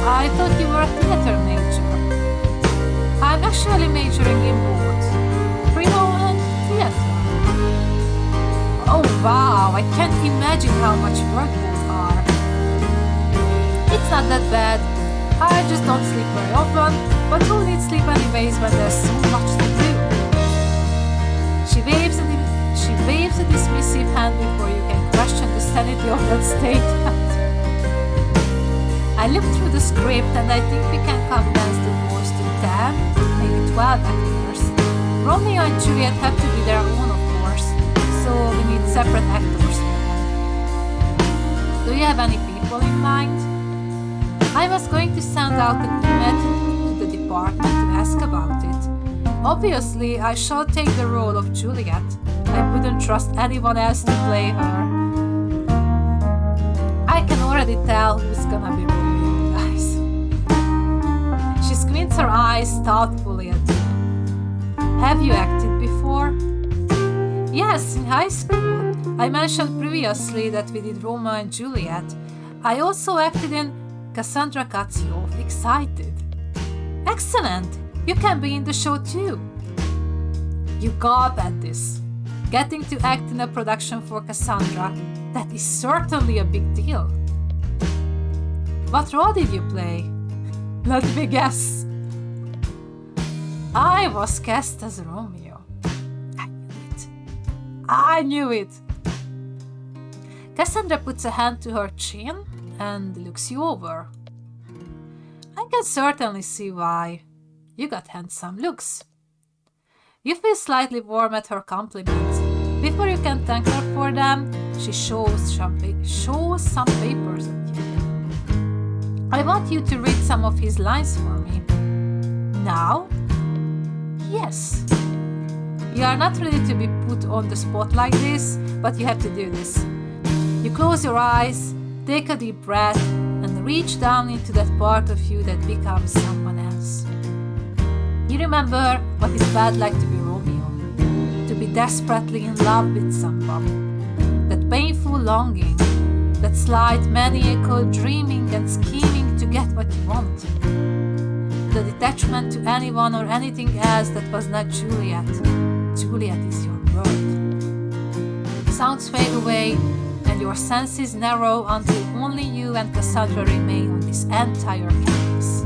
I thought you were a theater major. I'm actually majoring in both pre-law and theater. Oh wow, I can't imagine how much work both are. It's not that bad. I just don't sleep very often, but who needs sleep anyways when there's so much to do? She waves a dismissive hand before you can question the sanity of that statement. I looked through the script and I think we can condense the roles to 10, maybe 12 actors. Romeo and Juliet have to be their own, of course, so we need separate actors for them. Do you have any people in mind? I was going to send out an email to the department to ask about it. Obviously, I shall take the role of Juliet. I wouldn't trust anyone else to play her. I can already tell who's gonna be Romeo, guys. She squints her eyes thoughtfully at you. Have you acted before? Yes, in high school. I mentioned previously that we did Romeo and Juliet. I also acted in Cassandra cuts you off, excited. Excellent! You can be in the show too. You gawp at this. Getting to act in a production for Cassandra, that is certainly a big deal. What role did you play? Let me guess. I was cast as Romeo. I knew it. Cassandra puts a hand to her chin and looks you over. I can certainly see why. You got handsome looks. You feel slightly warm at her compliments. Before you can thank her for them, she shows some papers at you. I want you to read some of his lines for me. Now? Yes. You are not ready to be put on the spot like this, but you have to do this. You close your eyes, take a deep breath, and reach down into that part of you that becomes someone else. You remember what it felt like to be Romeo, to be desperately in love with someone. That painful longing, that slight maniacal dreaming and scheming to get what you want. The detachment to anyone or anything else that was not Juliet. Juliet is your world. Sounds fade away, and your senses narrow until only you and Cassandra remain on this entire canvas.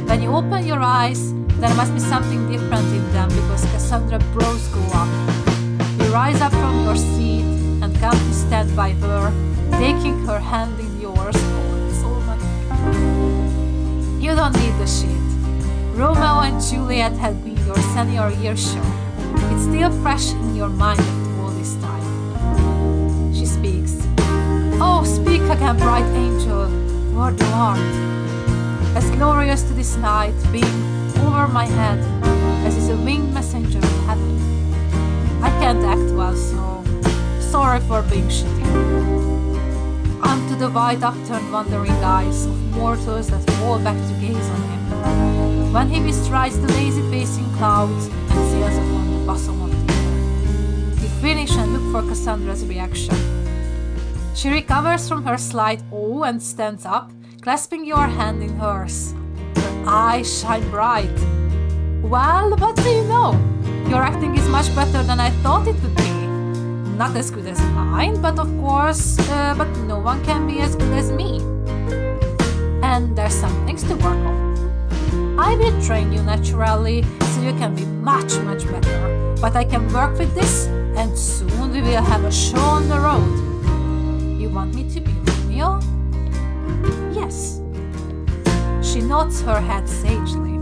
When you open your eyes, there must be something different in them because Cassandra's brows go up. You rise up from your seat and come to stand by her, taking her hand in yours. Oh, it's so much. You don't need the shit. Romeo and Juliet had been your senior year show. It's still fresh in your mind after all this time. She speaks. Oh, speak again, bright angel, word of art. As glorious to this night being over my head as is a winged messenger of heaven. I can't act well, so sorry for being shitty. Unto the wide upturned wondering eyes of mortals that fall back to gaze on him, when he bestrides the lazy pacing clouds and sails upon the bosom of the air. You finish and look for Cassandra's reaction. She recovers from her slight awe and stands up, clasping your hand in hers. Her eyes shine bright. Well, what do you know? Your acting is much better than I thought it would be. Not as good as mine, but of course, but no one can be as good as me. And there's some things to work on. I will train you naturally, so you can be much, much better. But I can work with this, and soon we will have a show on the road. You want me to be Romeo? Yes. She nods her head sagely.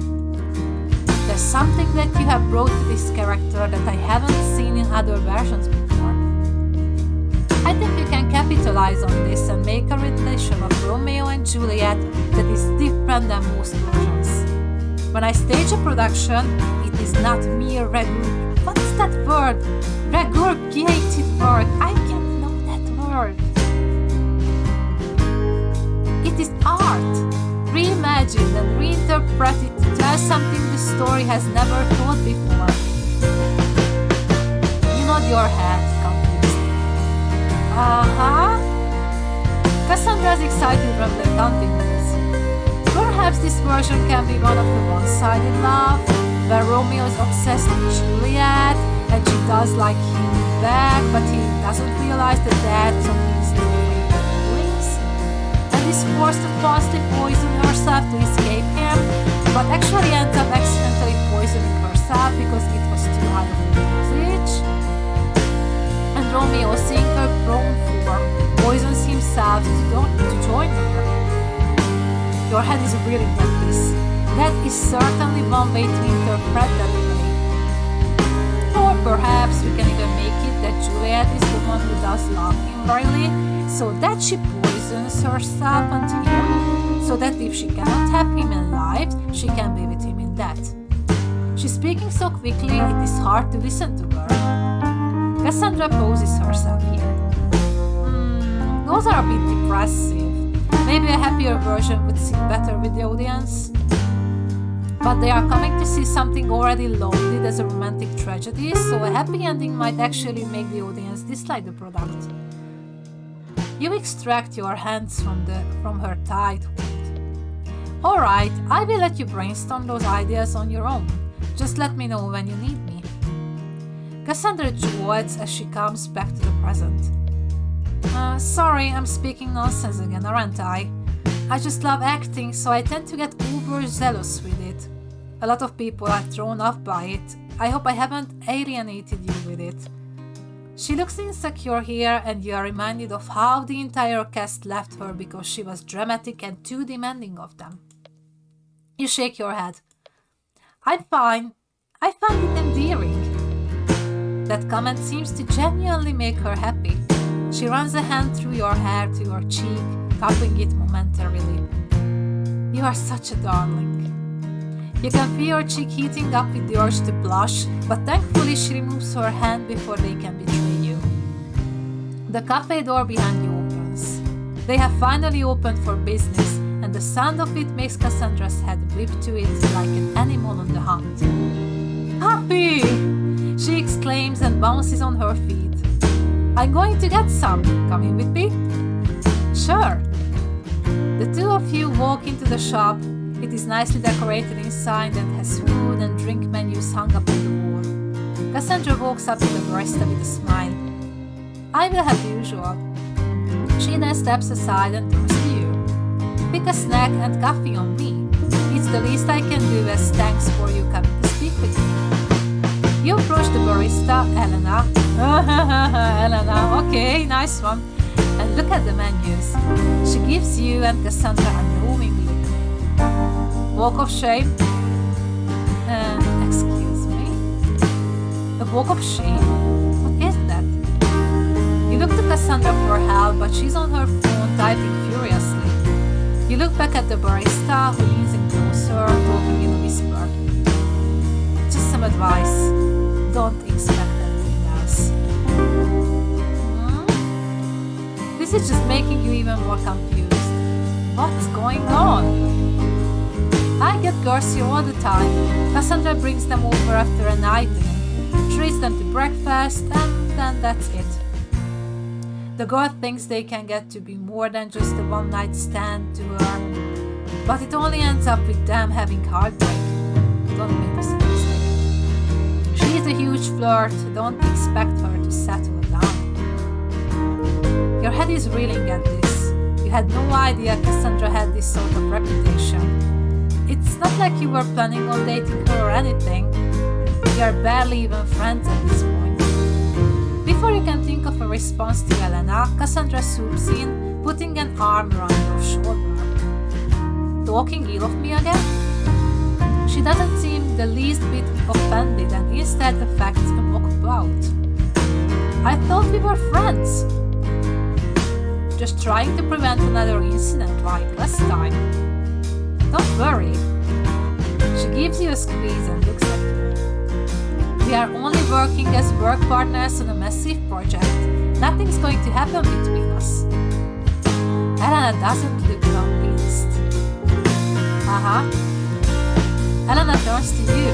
There's something that you have brought to this character that I haven't seen in other versions before. I think we can capitalize on this and make a relation of Romeo and Juliet that is different than most versions. When I stage a production, it is not mere what is that word? Regurgitated work. I can't know that word. It is art, reimagined and reinterpreted to tell something the story has never told before. You nod your head, confused. Cassandra is excited when they continues. Perhaps this version can be one of the one-sided love, where Romeo is obsessed with Juliet, and she does like him back, but he doesn't realize the depth of his feelings, and is forced to falsely poison herself to escape him, but actually ends up accidentally poisoning herself because it was too high of a dosage. And Romeo, seeing her prone form, poisons himself to join her. Your head is really at this. That is certainly one way to interpret that way. Or perhaps we can even make it that Juliet is the one who does love him really, so that she poisons herself onto him, so that if she cannot have him in life, she can be with him in death. She's speaking so quickly, it is hard to listen to her. Cassandra poses herself here. Those are a bit depressive. Maybe a happier version would sit better with the audience. But they are coming to see something already lauded as a romantic tragedy, so a happy ending might actually make the audience dislike the product. You extract your hands from her tight hold. Alright, I will let you brainstorm those ideas on your own. Just let me know when you need me. Cassandra joins as she comes back to the present. Sorry, I'm speaking nonsense again, aren't I? I just love acting, so I tend to get overzealous with it. A lot of people are thrown off by it. I hope I haven't alienated you with it. She looks insecure here, and you are reminded of how the entire cast left her because she was dramatic and too demanding of them. You shake your head. I'm fine. I find it endearing. That comment seems to genuinely make her happy. She runs a hand through your hair to your cheek, cupping it momentarily. You are such a darling. You can feel your cheek heating up with the urge to blush, but thankfully she removes her hand before they can betray you. The cafe door behind you opens. They have finally opened for business, and the sound of it makes Cassandra's head whip to it like an animal on the hunt. Happy! She exclaims and bounces on her feet. I'm going to get some. Coming with me? Sure. The two of you walk into the shop. It is nicely decorated inside and has food and drink menus hung up on the wall. Cassandra walks up to the barista with a smile. I will have the usual. She then steps aside and turns to you. Pick a snack and coffee on me. It's the least I can do as thanks for you coming to speak with me. You approach the barista, Elena. Elena, okay, nice one. And look at the menus. She gives you and Cassandra a knowing look. Walk of shame? Excuse me? A walk of shame? What is that? You look to Cassandra for help, but she's on her phone typing furiously. You look back at the barista who leans in closer, talking in a whisper. Just some advice. Don't expect anything else. This is just making you even more confused. What's going on? I get girls here all the time. Cassandra brings them over after a night in, treats them to breakfast, and then that's it. The girl thinks they can get to be more than just a one-night stand to her, but it only ends up with them having heartbreak. Don't make this a mistake. She's a huge flirt, don't expect her to settle down. Your head is reeling at this. You had no idea Cassandra had this sort of reputation. It's not like you were planning on dating her or anything. We are barely even friends at this point. Before you can think of a response to Elena, Cassandra swoops in, putting an arm around your shoulder. Talking ill of me again? She doesn't seem the least bit offended and instead affects a mock pout. I thought we were friends. Just trying to prevent another incident like last time. Don't worry. She gives you a squeeze and looks at you. We are only working as work partners on a massive project. Nothing's going to happen between us. Elena doesn't look convinced. Elena turns to you.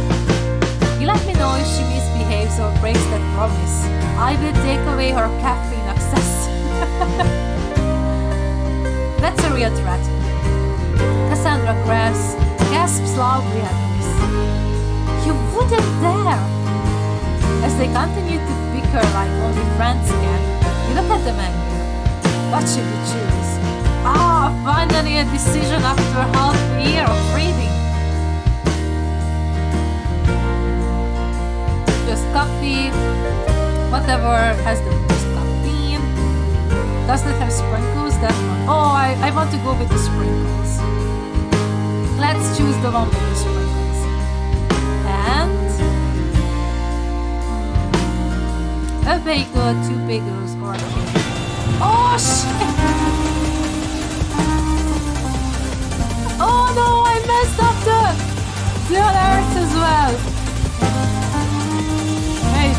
You let me know if she misbehaves or breaks that promise. I will take away her caffeine access. That's a real threat. Cassandra gasps loudly at this. You wouldn't dare! As they continue to bicker like only friends can, you look at the menu. What should you choose? Finally a decision after half a year of reading. Just coffee, whatever has the most caffeine. Does that have sprinkles? That one. I want to go with the sprinkles. Let's choose the one with the sprinkles. And a bagel, 2 bagels, or a cake. Oh shit! Oh no, I messed up the alert as well. Hey.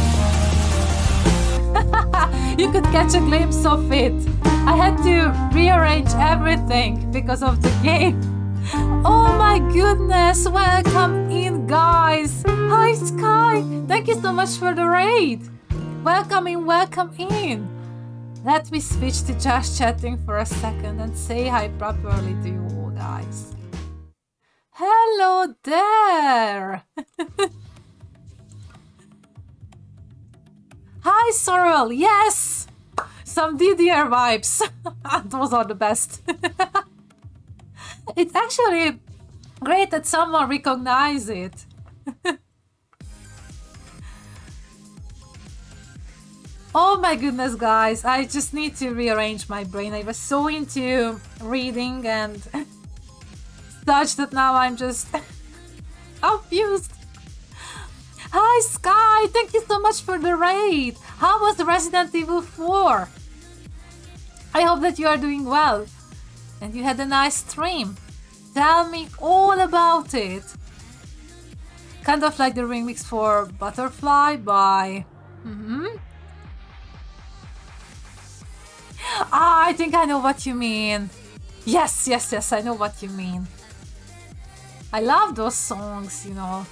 You could catch a glimpse of it. I had to rearrange everything because of the game. Oh my goodness, welcome in guys. Hi Sky, thank you so much for the raid. Welcome in. Let me switch to just chatting for a second and say hi properly to you all guys. Hello there. Hi Sorrel, yes! Some DDR vibes. Those are the best. It's actually great that someone recognizes it. Oh my goodness, guys, I just need to rearrange my brain. I was so into reading and such that now I'm just confused. Hi Sky, thank you so much for the raid. How was the Resident Evil 4? I hope that you are doing well and you had a nice stream. Tell me all about it. Kind of like the remix for Butterfly by... I think I know what you mean. Yes, I know what you mean. I love those songs, you know.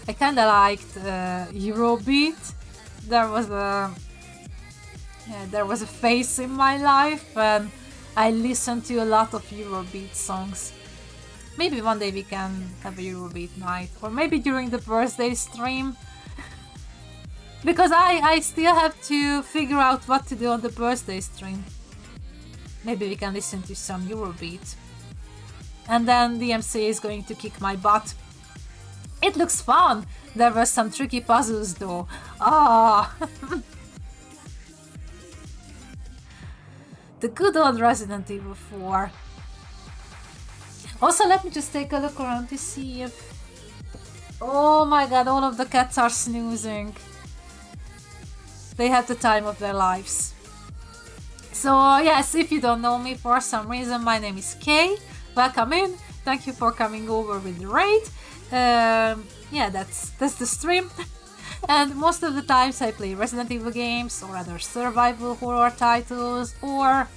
I kinda liked Eurobeat. There was a phase in my life when I listened to a lot of Eurobeat songs. Maybe one day we can have a Eurobeat night, or maybe during the birthday stream. Because I still have to figure out what to do on the birthday stream. Maybe we can listen to some Eurobeat. And then DMC is going to kick my butt. It looks fun! There were some tricky puzzles though. The good old Resident Evil 4. Also, let me just take a look around to see if... Oh my god, all of the cats are snoozing. They had the time of their lives. So yes, if you don't know me for some reason, my name is Kay. Welcome in. Thank you for coming over with the raid. Yeah, that's the stream. And most of the times I play Resident Evil games or other survival horror titles or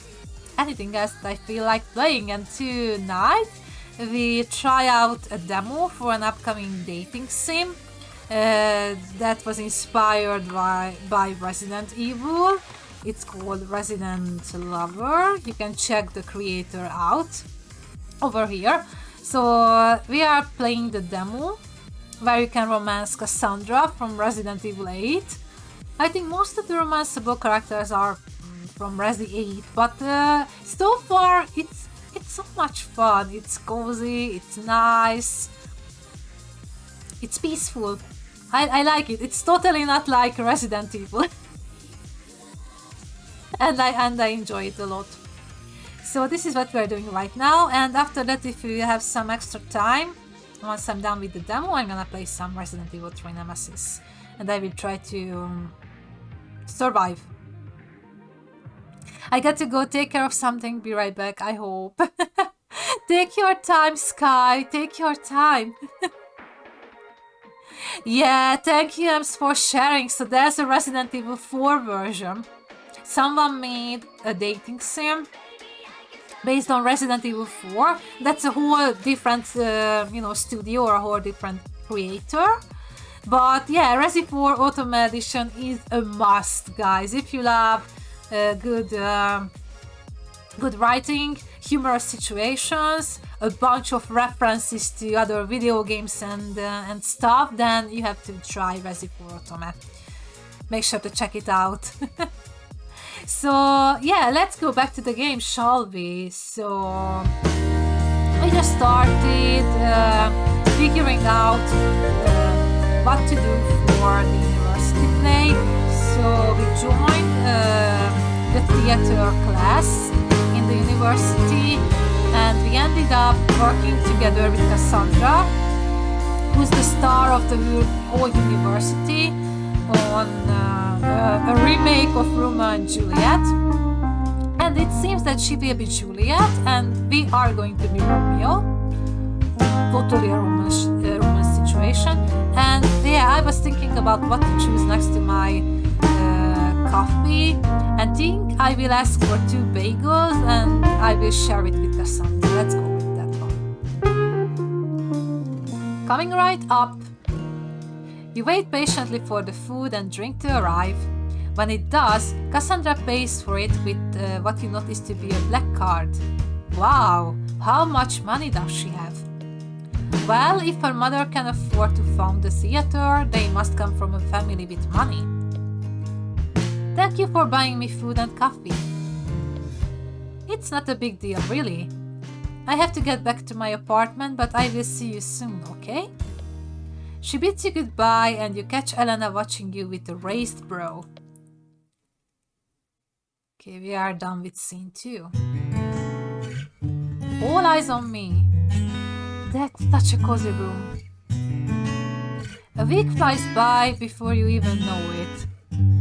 anything else that I feel like playing. And tonight we try out a demo for an upcoming dating sim that was inspired by Resident Evil. It's called Resident Lover. You can check the creator out over here. So we are playing the demo where you can romance Cassandra from Resident Evil 8. I think most of the romanceable characters are from Resi 8, but so far it's so much fun. It's cozy, it's nice, it's peaceful. I like it. It's totally not like Resident Evil. and I enjoy it a lot. So this is what we're doing right now, and after that, if you have some extra time, once I'm done with the demo, I'm gonna play some Resident Evil 3 Nemesis, and I will try to survive. I got to go take care of something, be right back, I hope. Take your time, Sky, take your time. Yeah, thank you, Ems, for sharing. So there's a Resident Evil 4 version. Someone made a dating sim based on Resident Evil 4. That's a whole different, studio or a whole different creator. But yeah, Resi 4 Ultimate Edition is a must, guys. If you love good writing, humorous situations, a bunch of references to other video games and stuff, then you have to try Resi 4 Ultimate. Make sure to check it out. So yeah, let's go back to the game, shall we? So we just started figuring out what to do for the university play. So we joined the theater class in the university, and we ended up working together with Cassandra, who's the star of the whole university, on a remake of Romeo and Juliet. And it seems that she will be Juliet and we are going to be Romeo. Totally a romance situation. And yeah, I was thinking about what to choose next to my coffee, and think I will ask for 2 bagels and I will share it with Cassandra. Let's go with that one. Coming right up. You wait patiently for the food and drink to arrive. When it does, Cassandra pays for it with what you notice to be a black card. Wow, how much money does she have? Well, if her mother can afford to fund the theater, they must come from a family with money. Thank you for buying me food and coffee. It's not a big deal, really. I have to get back to my apartment, but I will see you soon, okay? She bids you goodbye and you catch Elena watching you with a raised brow. Okay, we are done with scene 2. All eyes on me. That's such a cozy room. A week flies by before you even know it.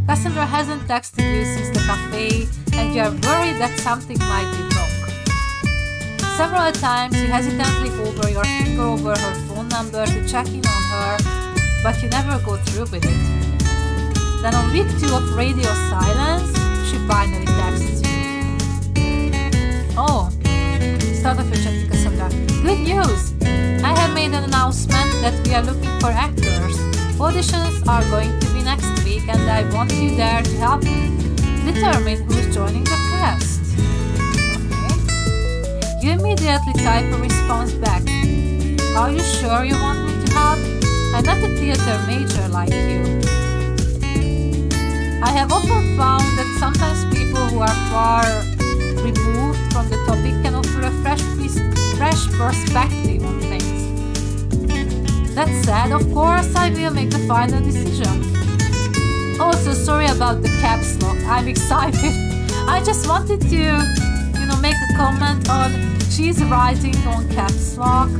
Cassandra hasn't texted you since the cafe and you are worried that something might be wrong. Several times you hesitantly hover your finger over her phone number to check in on her, but you never go through with it. Then on week 2 of radio silence, she finally texts you. Oh, start of your chat, Cassandra. Good news! I have made an announcement that we are looking for actors. Auditions are going to be next week and I want you there to help determine who is joining the cast. You immediately type a response back. Are you sure you want me to help? I'm not a theater major like you. I have often found that sometimes people who are far removed from the topic can offer a fresh perspective on things. That said, of course, I will make the final decision. Also, sorry about the caps lock. I'm excited. I just wanted to make a comment on she's writing on caps lock.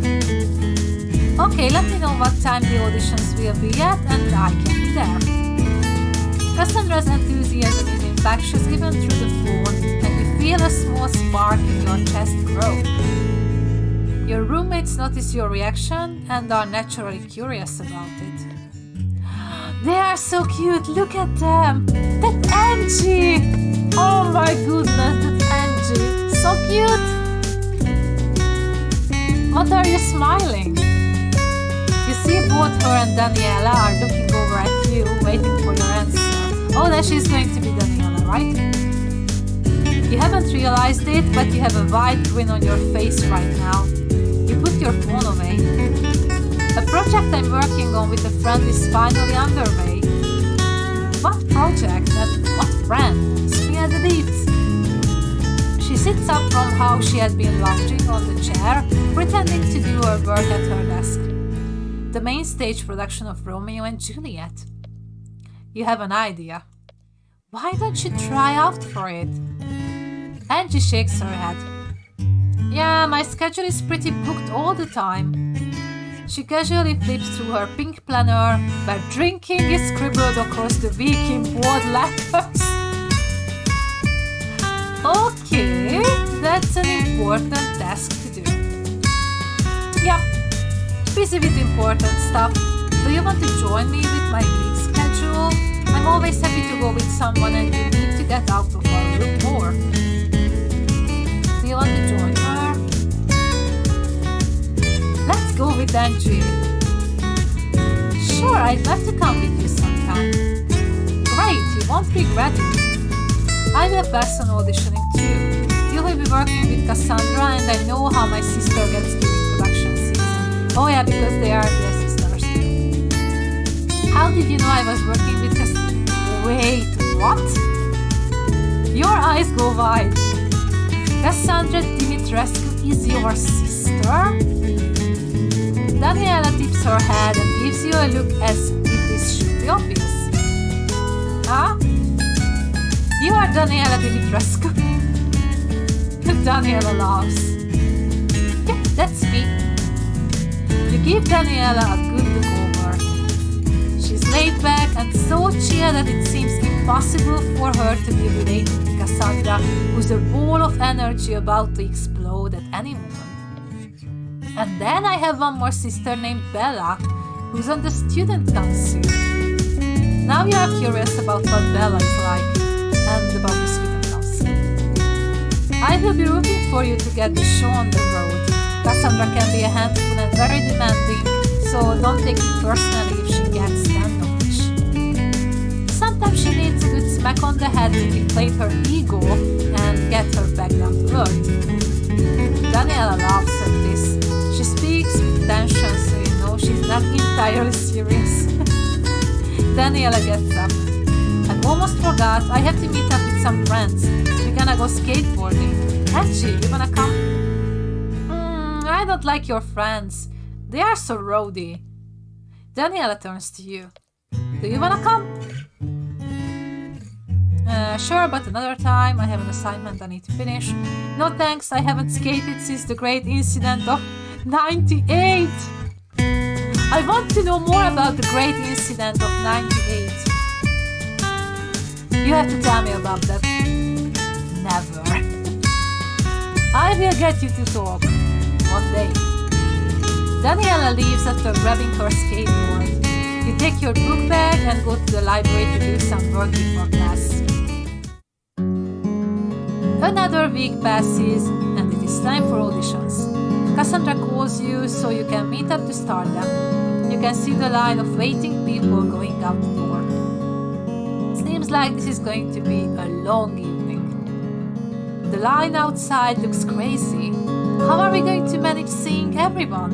Okay, let me know what time the auditions will be at and I can be there. Cassandra's enthusiasm is infectious even through the phone, and you feel a small spark in your chest grow. Your roommates notice your reaction and are naturally curious about it. They are so cute, look at them! That's Angie! Oh my goodness, that's Angie! So cute! What are you smiling? You see both her and Daniela are looking over at you, waiting for your answer. Oh, then she's going to be Daniela, right? You haven't realized it, but you have a wide grin on your face right now. You put your phone away. A project I'm working on with a friend is finally underway. What project and what friend? Spill the deeds. She sits up from how she had been lounging on the chair, pretending to do her work at her desk. The main stage production of Romeo and Juliet. You have an idea. Why don't you try out for it? Angie shakes her head. Yeah, my schedule is pretty booked all the time. She casually flips through her pink planner, where drinking is scribbled across the week in bold letters. Okay, that's an important task to do. Yep, busy with important stuff. Do you want to join me with my week schedule? I'm always happy to go with someone and you need to get out of our room more. Do you want to join her? Let's go with Angie. Sure, I'd love to come with you sometime. Great, you won't regret it. I'm a person auditioning too. You will be working with Cassandra and I know how my sister gets during production season. Oh yeah, because they are their sisters too. How did you know I was working with Cassandra? Wait, what? Your eyes go wide. Cassandra Dimitrescu is your sister? Daniela tips her head and gives you a look as if this should be obvious. Huh? You are Daniela Dimitrescu. Daniela laughs. Yeah, that's me. You give Daniela a good look over. She's laid back and so chill that it seems impossible for her to be related to Cassandra, who's a ball of energy about to explode at any moment. And then I have one more sister named Bella, who's on the student council. Now you are curious about what Bella is like, and about the student council. I will be rooting for you to get the show on the road. Cassandra can be a handful and very demanding, so don't take it personally if she gets standoffish. Sometimes she needs a good smack on the head to deflate her ego and get her back down to earth. Daniela laughs at this. She speaks with tension, so you know she's not entirely serious. Daniela gets up. I almost forgot, I have to meet up with some friends. We're gonna go skateboarding. Angie, you wanna come? I don't like your friends. They are so rowdy. Daniela turns to you. Do you wanna come? Sure, but another time. I have an assignment I need to finish. No thanks, I haven't skated since the great incident of 98. I want to know more about the great incident of 98. You have to tell me about that. Never. I will get you to talk. One day. Daniela leaves after grabbing her skateboard. You take your book bag and go to the library to do some work before class. Another week passes and it is time for auditions. Cassandra calls you so you can meet up to start them. You can see the line of waiting people going out the door. Seems like this is going to be a long evening. The line outside looks crazy. How are we going to manage seeing everyone?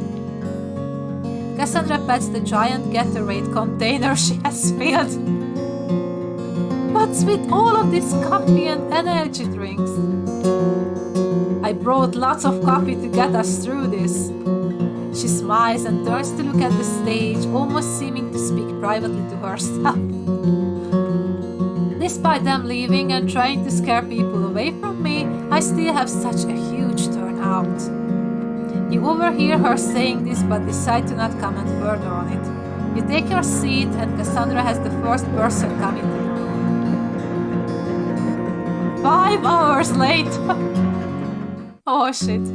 Cassandra pats the giant Gatorade container she has filled. What's with all of this coffee and energy drinks? I brought lots of coffee to get us through this. She smiles and turns to look at the stage, almost seeming to speak privately to herself. Despite them leaving and trying to scare people away from me, I still have such a huge turnout. You overhear her saying this but decide to not comment further on it. You take your seat and Cassandra has the first person come into the room. 5 hours late! Oh shit.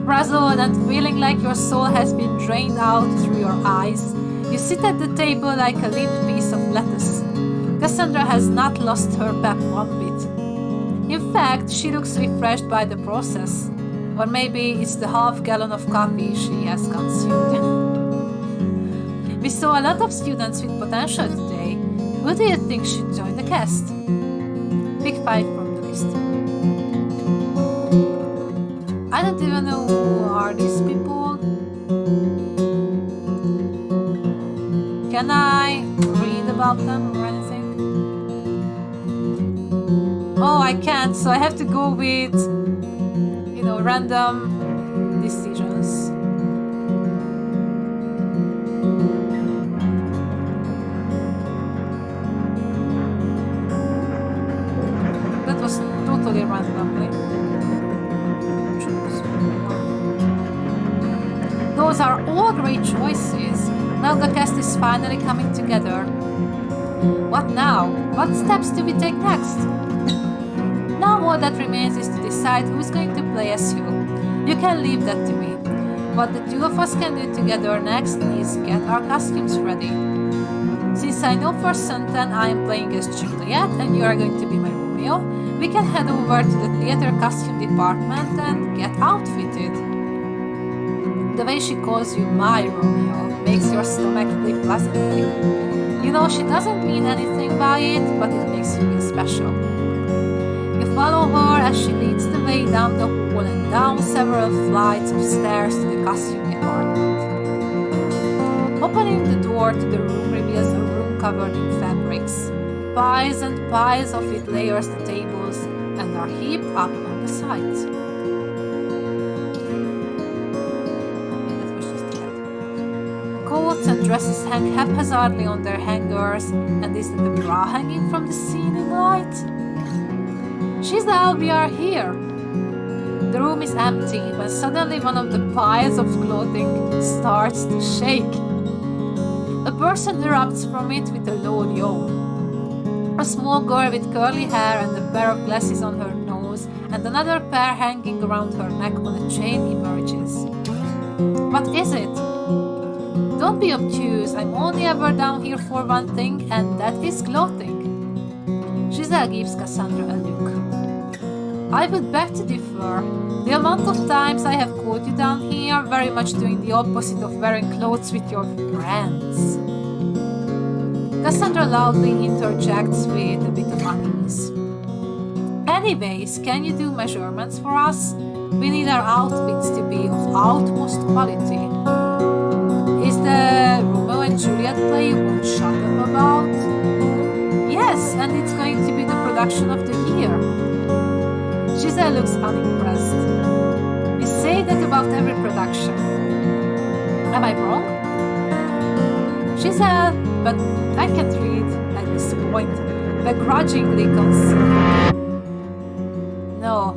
Frazzled and feeling like your soul has been drained out through your eyes, you sit at the table like a limp piece of lettuce. Cassandra has not lost her pep one bit. In fact, she looks refreshed by the process. Or maybe it's the half-gallon of coffee she has consumed. We saw a lot of students with potential today. Who do you think should join the the cast. Pick 5 from the list. I don't even know who are these people. Can I read about them or anything? Oh, I can't, so I have to go with, random decisions. That was totally randomly. Those are all great choices. Now the cast is finally coming together. What now? What steps do we take next? Now all that remains is to decide who's going to play as who. You can leave that to me. What the two of us can do together next is get our costumes ready. Since I know for certain I am playing as Juliet and you are going to be my Romeo, we can head over to the theater costume department and get outfitted. The way she calls you my Romeo makes your stomach flip pleasantly. You know she doesn't mean anything by it, but it makes you feel special. You follow her as she leads the way down the hall and down several flights of stairs to the costume department. Opening the door to the room reveals a room covered in fabrics. Piles and piles of it layers the tables and are heaped up on the sides. Coats and dresses hang haphazardly on their hangers, and is that the bra hanging from the ceiling light? Giselle, we are here! The room is empty when suddenly one of the piles of clothing starts to shake. A person erupts from it with a loud yawn. A small girl with curly hair and a pair of glasses on her nose and another pair hanging around her neck on a chain emerges. What is it? Don't be obtuse, I'm only ever down here for one thing, and that is clothing. Giselle gives Cassandra a look. I would beg to differ. The amount of times I have caught you down here, very much doing the opposite of wearing clothes with your friends. Cassandra loudly interjects with a bit of unease. Anyways, can you do measurements for us? We need our outfits to be of utmost quality. Is the Romeo and Juliet play you won't shut up about? Yes, and it's going to be the production of the year. Giselle looks unimpressed. You say that about every production. Am I wrong? Giselle, but I can't read at this point, begrudgingly concede. No.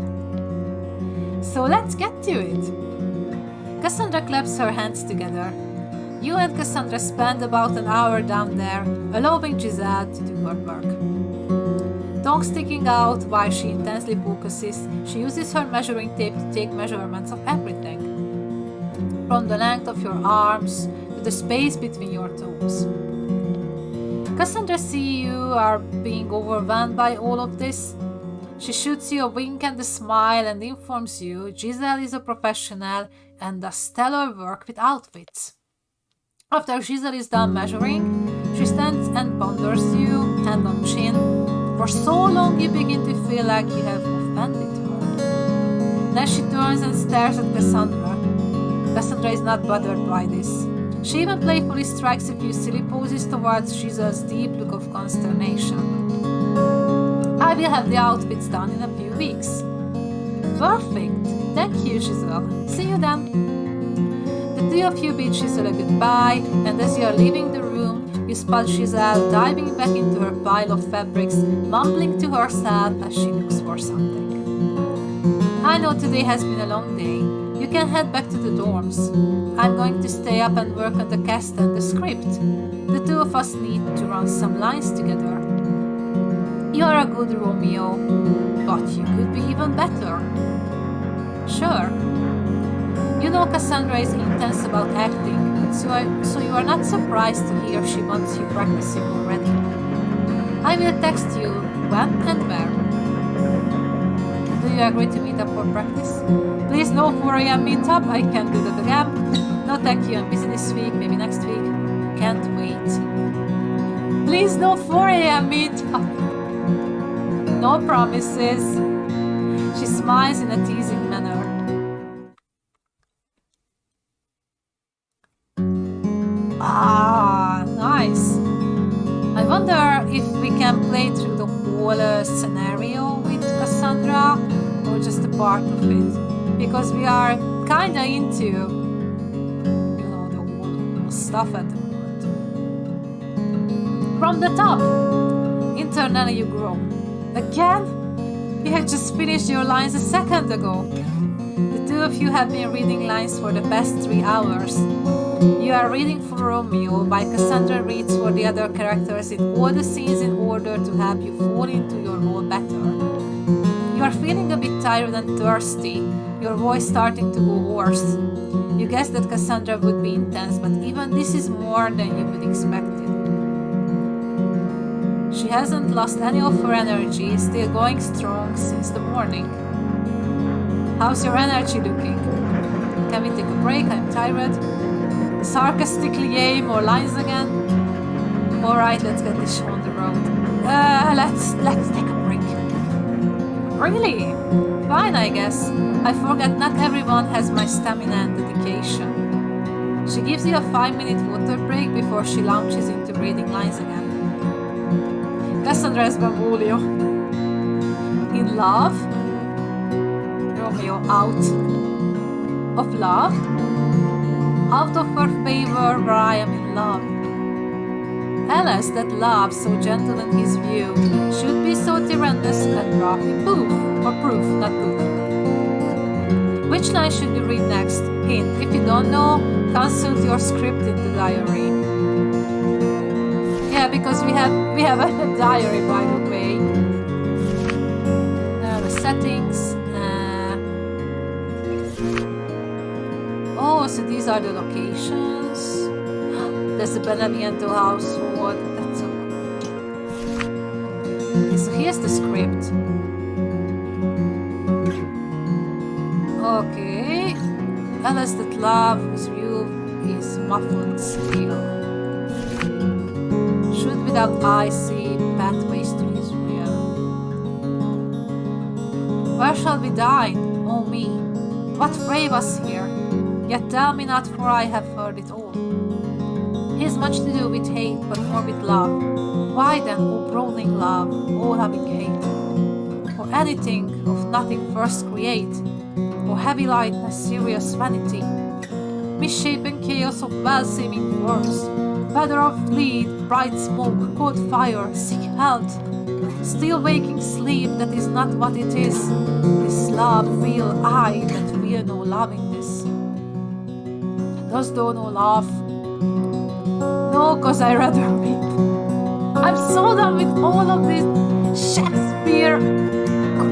So let's get to it. Cassandra claps her hands together. You and Cassandra spend about an hour down there, allowing Giselle to do her work. Tongue sticking out while she intensely focuses, she uses her measuring tape to take measurements of everything. From the length of your arms to the space between your toes. Cassandra sees you are being overwhelmed by all of this. She shoots you a wink and a smile and informs you Giselle is a professional and does stellar work with outfits. After Giselle is done measuring, she stands and ponders you, hand on chin. For so long you begin to feel like you have offended her. Then she turns and stares at Cassandra. Cassandra is not bothered by this. She even playfully strikes a few silly poses towards Giselle's deep look of consternation. I will have the outfits done in a few weeks. Perfect! Thank you, Giselle. See you then. The two of you bid Giselle a goodbye, and as you are leaving the room, you spot Giselle diving back into her pile of fabrics, mumbling to herself as she looks for something. I know today has been a long day. You can head back to the dorms. I'm going to stay up and work on the cast and the script. The two of us need to run some lines together. You are a good Romeo, but you could be even better. Sure. You know Cassandra is intense about acting, so you are not surprised to hear she wants you practicing already. I will text you when and where. Do you agree to meet up for practice? Please no 4 a.m. meetup, I can't do that again. No thank you, I'm busy this week, maybe next week. Can't wait. Please no 4 a.m. meetup. No promises. She smiles in a teasing manner. Ah, nice. I wonder if we can play through the whole scenario with Cassandra or just a part of it. Because we are kinda into, the whole stuff at the moment. From the top, internally you groan. Again? You had just finished your lines a second ago. The two of you have been reading lines for the past 3 hours. You are reading for Romeo while Cassandra reads for the other characters in all the scenes in order to help you fall into your role better. You are feeling a bit tired and thirsty, your voice starting to go hoarse. You guessed that Cassandra would be intense, but even this is more than you would expect. She hasn't lost any of her energy, still going strong since the morning. How's your energy looking? Can we take a break? I'm tired. Sarcastically aim or lines again? Alright, let's get this show on the road. Let's take a break. Really? Fine, I guess. I forget not everyone has my stamina and dedication. She gives you a 5-minute water break before she launches into reading lines again. Cassandra Benvolio. In love? Romeo out. Of love? Out of her favor where I am in love. Alas, that love, so gentle in his view, should be so tyrannous and rough in proof, not book. Which line should we read next? Hint, if you don't know, consult your script in the diary. Yeah, because we have a diary, by the way. The settings. Oh, so these are the locations. There's the Beneviento household. That's so cool. Okay, so here's the script. Okay. Alas, that love with you is muffled still. Should without eye see pathways to his will. Where shall we dine? Oh me, what fray was here? Yet tell me not, for I have heard it all. He's much to do with hate, but more with love. Why then, O brawling love, O loving hate? Or anything of nothing first create, or heavy lightness, serious vanity, misshapen chaos of well-seeming forms, feather of lead, bright smoke, cold fire, sick health, still waking sleep that is not what it is, this love, real I that feel no lovingness. Does thou no laugh? No, 'cause I rather weep. I'm so done with all of these Shakespeare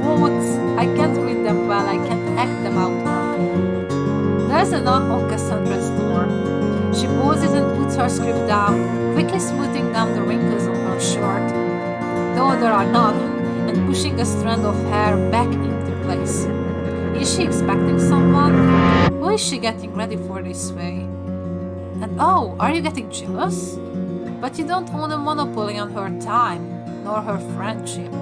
quotes. I can't read them well, I can't act them out. There's a knock on Cassandra's door. She pauses and puts her script down, quickly smoothing down the wrinkles on her shirt, though there are none, and pushing a strand of hair back into place. Is she expecting someone? Who is she getting ready for this way? And oh, are you getting jealous? But you don't own a monopoly on her time, nor her friendship.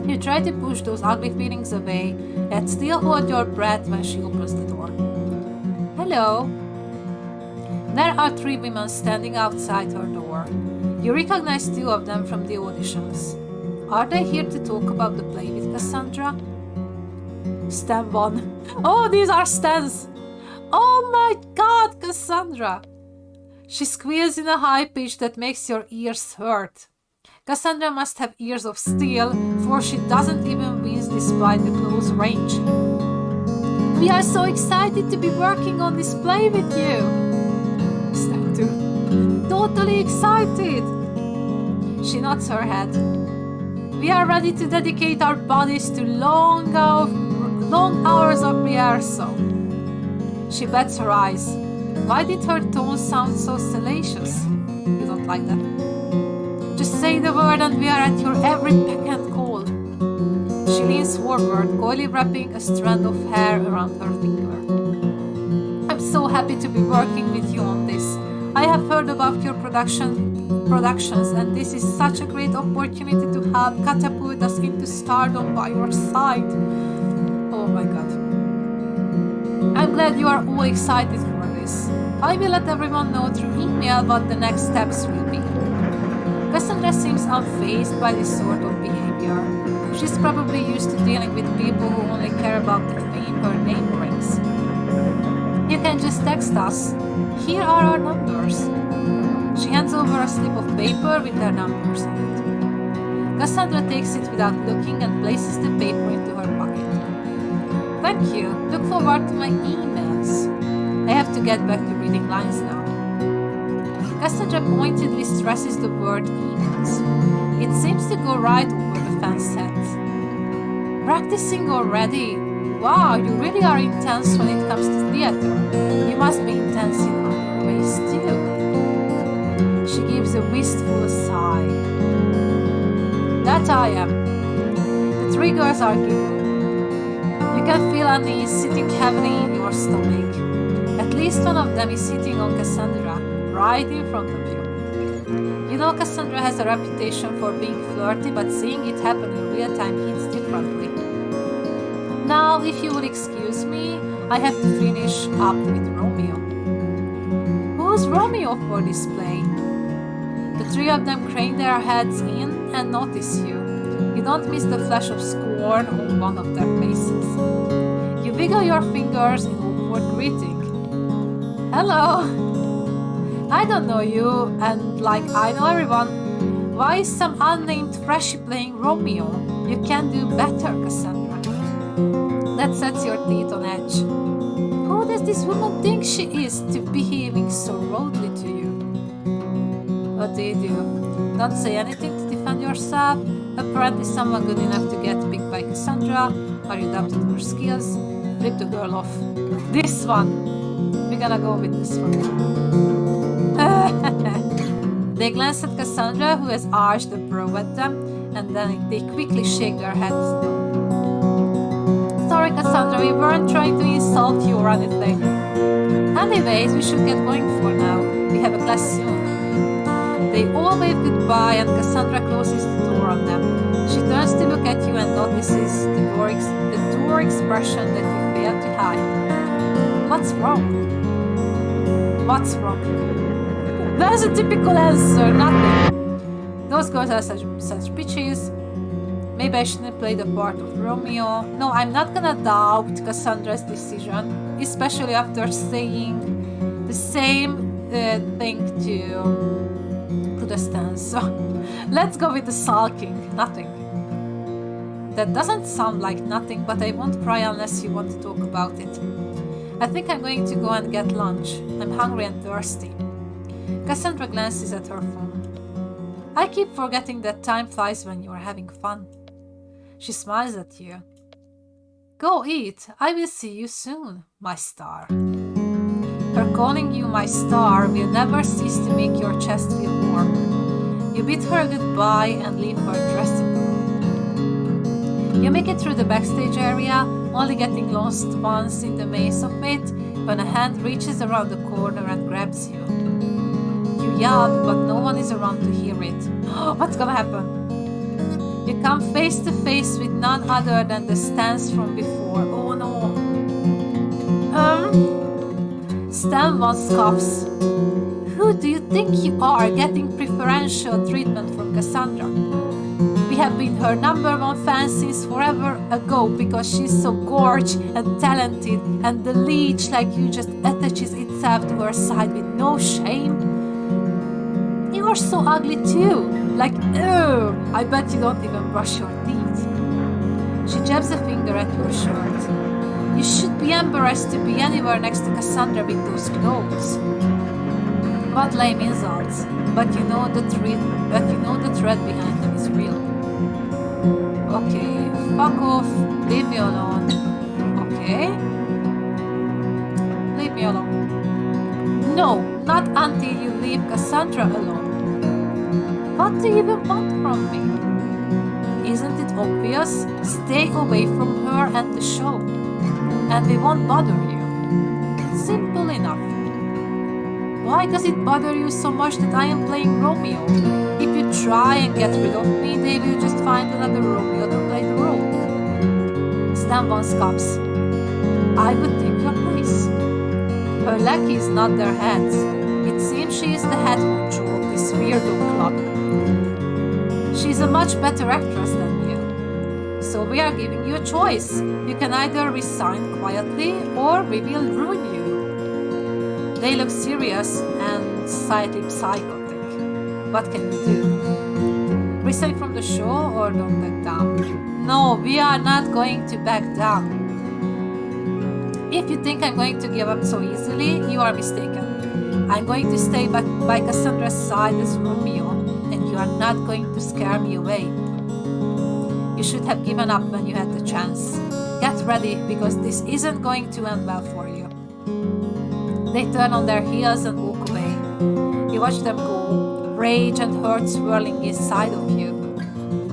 You try to push those ugly feelings away, yet still hold your breath when she opens the door. Hello. There are 3 women standing outside her door. You recognize 2 of them from the auditions. Are they here to talk about the play with Cassandra? Stan 1. Oh, these are Stans! Oh my god, Cassandra! She squeals in a high pitch that makes your ears hurt. Cassandra must have ears of steel, for she doesn't even wince despite the close range. We are so excited to be working on this play with you! Stan 2. Totally excited! She nods her head. We are ready to dedicate our bodies to long hours of rehearsal. She bats her eyes. Why did her tone sound so salacious? You don't like that? Just say the word and we are at your every beck and call. She leans forward, coyly wrapping a strand of hair around her finger. I'm so happy to be working with you on this. I have heard about your production productions, and this is such a great opportunity to help catapult us into stardom by your side. Oh my god. I'm glad you are all excited for this. I will let everyone know through email what the next steps will be. Cassandra seems unfazed by this sort of behavior. She's probably used to dealing with people who only care about the fame her name brings. You can just text us. Here are our numbers. She hands over a slip of paper with their numbers on it. Cassandra takes it without looking and places the paper into her pocket. Thank you. Look forward to my emails. I have to get back to reading lines now. Cassandra pointedly stresses the word emails. It seems to go right over the fan's head. Practicing already? Wow, you really are intense when it comes to theater. You must be intense in other ways too. She gives a wistful sigh. That I am. The three girls are giggling. You can feel unease sitting heavily in your stomach. At least one of them is sitting on Cassandra, right in front of you. You know Cassandra has a reputation for being flirty, but seeing it happen in real time hits differently. Now, if you would excuse me, I have to finish up with Romeo. Who's Romeo for this play? The three of them crane their heads in and notice you. You don't miss the flash of scorn on one of their faces. You wiggle your fingers in awkward greeting. Hello! I don't know you, and like I know everyone. Why is some unnamed freshie playing Romeo? You can do better, Cassandra. That sets your teeth on edge. Who does this woman think she is to behaving so rudely to you? What do you do? Don't say anything to defend yourself? Apparently someone good enough to get picked by Cassandra. Are you doubting her skills? Flip the girl off. This one! We're gonna go with this one. They glance at Cassandra, who has arched a brow at them, and then they quickly shake their heads no. Sorry, Cassandra, we weren't trying to insult you or anything. Anyways, we should get going for now. We have a class soon. They all wave goodbye and Cassandra closes the door on them. She turns to look at you and notices the door expression that you failed to hide. What's wrong? What's wrong? There's a typical answer, nothing. Those girls are such bitches. Maybe I shouldn't play the part of Romeo. No, I'm not gonna doubt Cassandra's decision, especially after saying the same thing to the stance. So let's go with the sulking. Nothing. That doesn't sound like nothing, but I won't pry unless you want to talk about it. I think I'm going to go and get lunch. I'm hungry and thirsty. Cassandra glances at her phone. I keep forgetting that time flies when you're having fun. She smiles at you. Go eat. I will see you soon, my star. Her calling you my star will never cease to make your chest feel warm. You bid her goodbye and leave her dressing room. You make it through the backstage area, only getting lost once in the maze of it, when a hand reaches around the corner and grabs you. You yell, but no one is around to hear it. What's gonna happen? You come face to face with none other than the stance from before. Oh no. Stan once scoffs. Who do you think you are getting preferential treatment from Cassandra? We have been her #1 fan since forever ago because she's so gorgeous and talented, and the leech like you just attaches itself to her side with no shame. You're so ugly too. Like, ew, I bet you don't even brush your teeth. She jabs a finger at your shirt. You should be embarrassed to be anywhere next to Cassandra with those clothes. What lame insults, but you know the thread behind them is real. Okay, fuck off, leave me alone. Okay? Leave me alone. No, not until you leave Cassandra alone. What do you even want from me? Isn't it obvious? Stay away from her and the show, and we won't bother you. Simple enough. Why does it bother you so much that I am playing Romeo? If you try and get rid of me, they will just find another Romeo to play the role. Stan von Scops. I would take your place. Her lackey is not their heads. It seems she is the head honcho of this weirdo club. She is a much better actress than you. So we are giving you a choice. You can either resign quietly or we will ruin you. They look serious and slightly psychotic. What can you do? Resign from the show or don't back down? No, we are not going to back down. If you think I'm going to give up so easily, you are mistaken. I'm going to stay by Cassandra's side as Romeo, and you are not going to scare me away. You should have given up when you had the chance. Get ready, because this isn't going to end well for you. They turn on their heels and walk away. You watch them go, rage and hurt swirling inside of you.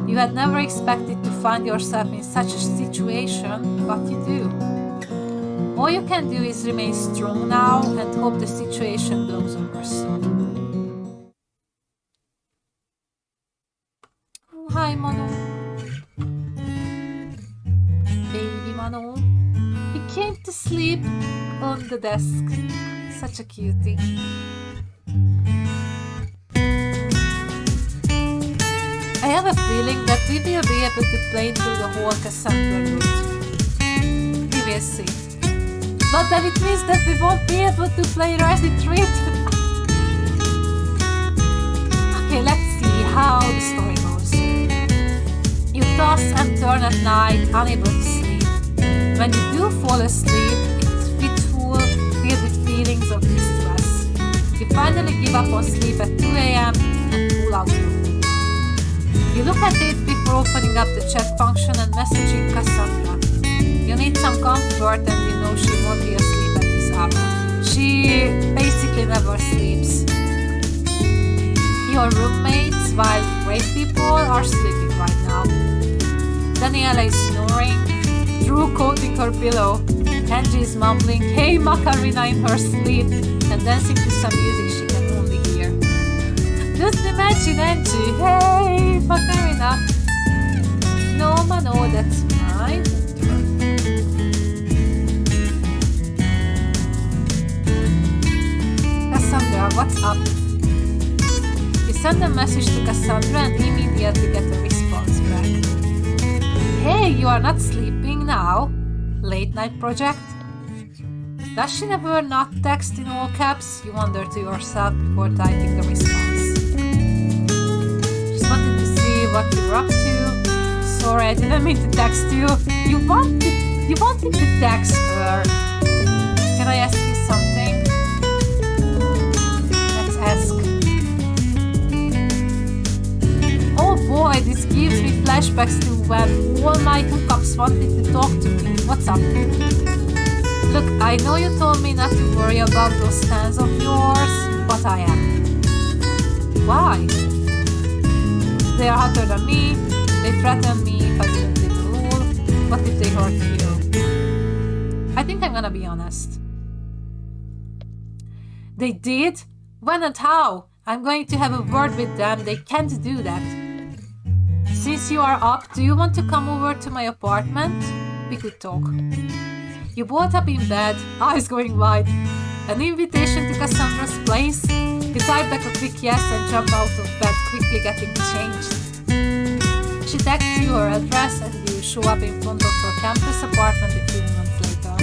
You had never expected to find yourself in such a situation, but you do. All you can do is remain strong now and hope the situation blows over soon. Hi, Mano. Baby Mano. He came to sleep on the desk. Such a cutie. I have a feeling that we will be able to play through the whole Cassandra route. We will see. But then it means that we won't be able to play Retreat. Okay, let's see how the story goes. You toss and turn at night, unable to sleep. When you do fall asleep, it's fitful, filled with feelings of distress. You finally give up on sleep at 2 a.m. and pull out your phone. You look at it before opening up the chat function and messaging Cassandra. You need some comfort and you know she won't be asleep at this hour. She basically never sleeps. Your roommates, while great people, are sleeping right now. Daniela is snoring, Drew coating her pillow, Angie is mumbling "Hey Macarena" in her sleep and dancing to some music she can only hear. Just imagine Angie, "Hey Macarena." No, Mano, that's mine. Cassandra, what's up? You send a message to Cassandra and immediately get a response back. Hey, you are not sleeping now? Late night project? Does she never not text in all caps? You wonder to yourself before typing the response. Just wanted to see what you were up to. Sorry, I didn't mean to text you. You wanted to text her. Can I ask you something? Let's ask. Oh boy, this gives me flashbacks to when all my hookups wanted to talk to me. What's up? Look, I know you told me not to worry about those stands of yours, but I am. Why? They are hotter than me, they threaten me if I didn't take the rule. What if they hurt you? I think I'm gonna be honest. They did? When and how? I'm going to have a word with them, they can't do that. Since you are up, do you want to come over to my apartment? We could talk. You both up in bed, eyes going wide. An invitation to Cassandra's place? You type back a quick yes and jump out of bed, quickly getting changed. She texts you her address and you show up in front of her campus apartment a few months later.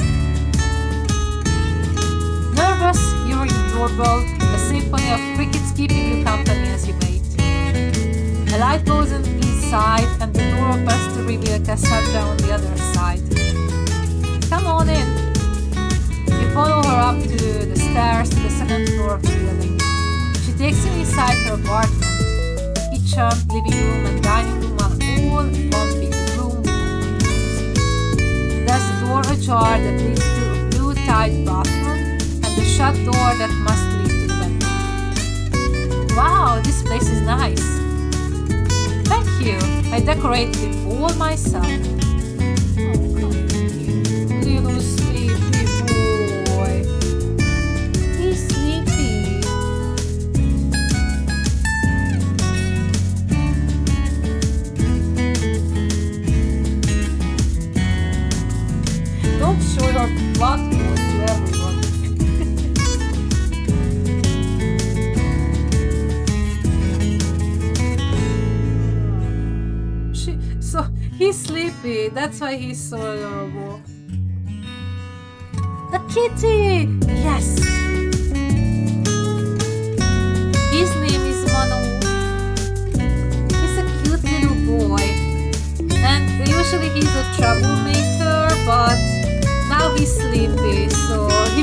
Nervous, you're adorable, a symphony of crickets keeping you company as you wait. A light goes inside and the door opens to reveal Cassandra on the other side. Come on in. You follow her up to the stairs to the second floor of the building. She takes you inside her apartment. Kitchen, living room and dining room are all one big room. There's a door ajar that leads to a blue-tiled bathroom and a shut door that must lead to the bedroom. Wow, this place is nice. Thank you. I decorated it all myself. Little sleepy boy. He's sleepy. He's sleepy. That's why he's so adorable. A kitty! Yes! His name is Manu. He's a cute little boy. And usually he's a troublemaker, but now he's sleepy, so he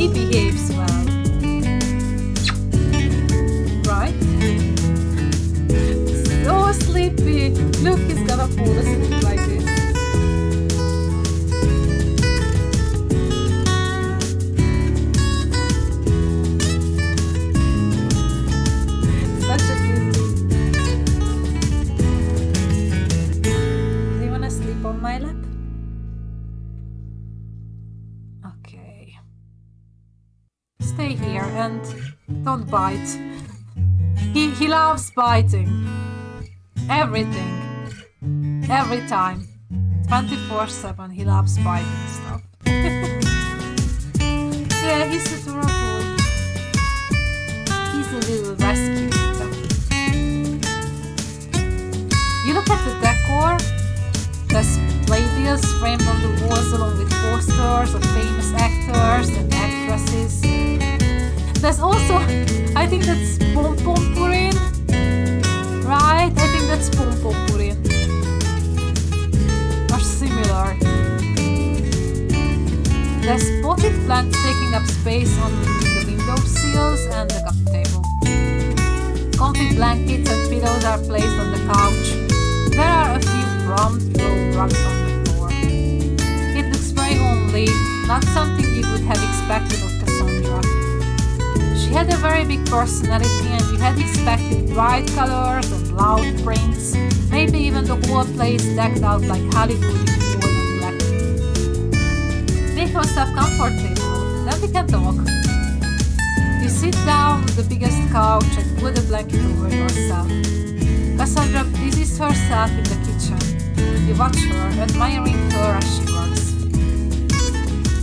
behaves well. Right? So sleepy. Look, he's gonna fall asleep like this. Such a cutie. Do you wanna sleep on my lap? Okay. Stay here and don't bite. He loves biting. Everything. Every time. 24/7 he loves biting stuff. Yeah, he's adorable. He's a little rescue kitten. You look at the decor. There's playbills framed on the walls along with posters of famous actors and actresses. There's also, I think that's Pom Pom Purin. Right? I think that's Pom Pom Purin. Or similar. There's potted plants taking up space on the window sills and the coffee table. Comfy blankets and pillows are placed on the couch. There are a few prompt throw rugs on the floor. It looks very homely, not something you would have expected of Cassandra. She had a very big personality and you had expected bright colors and loud prints, maybe even the whole place decked out like Hollywood in gold and black. Make yourself comfortable, then we can talk. You sit down on the biggest couch and put a blanket over yourself. Cassandra busies herself in the kitchen. You watch her, admiring her as she works.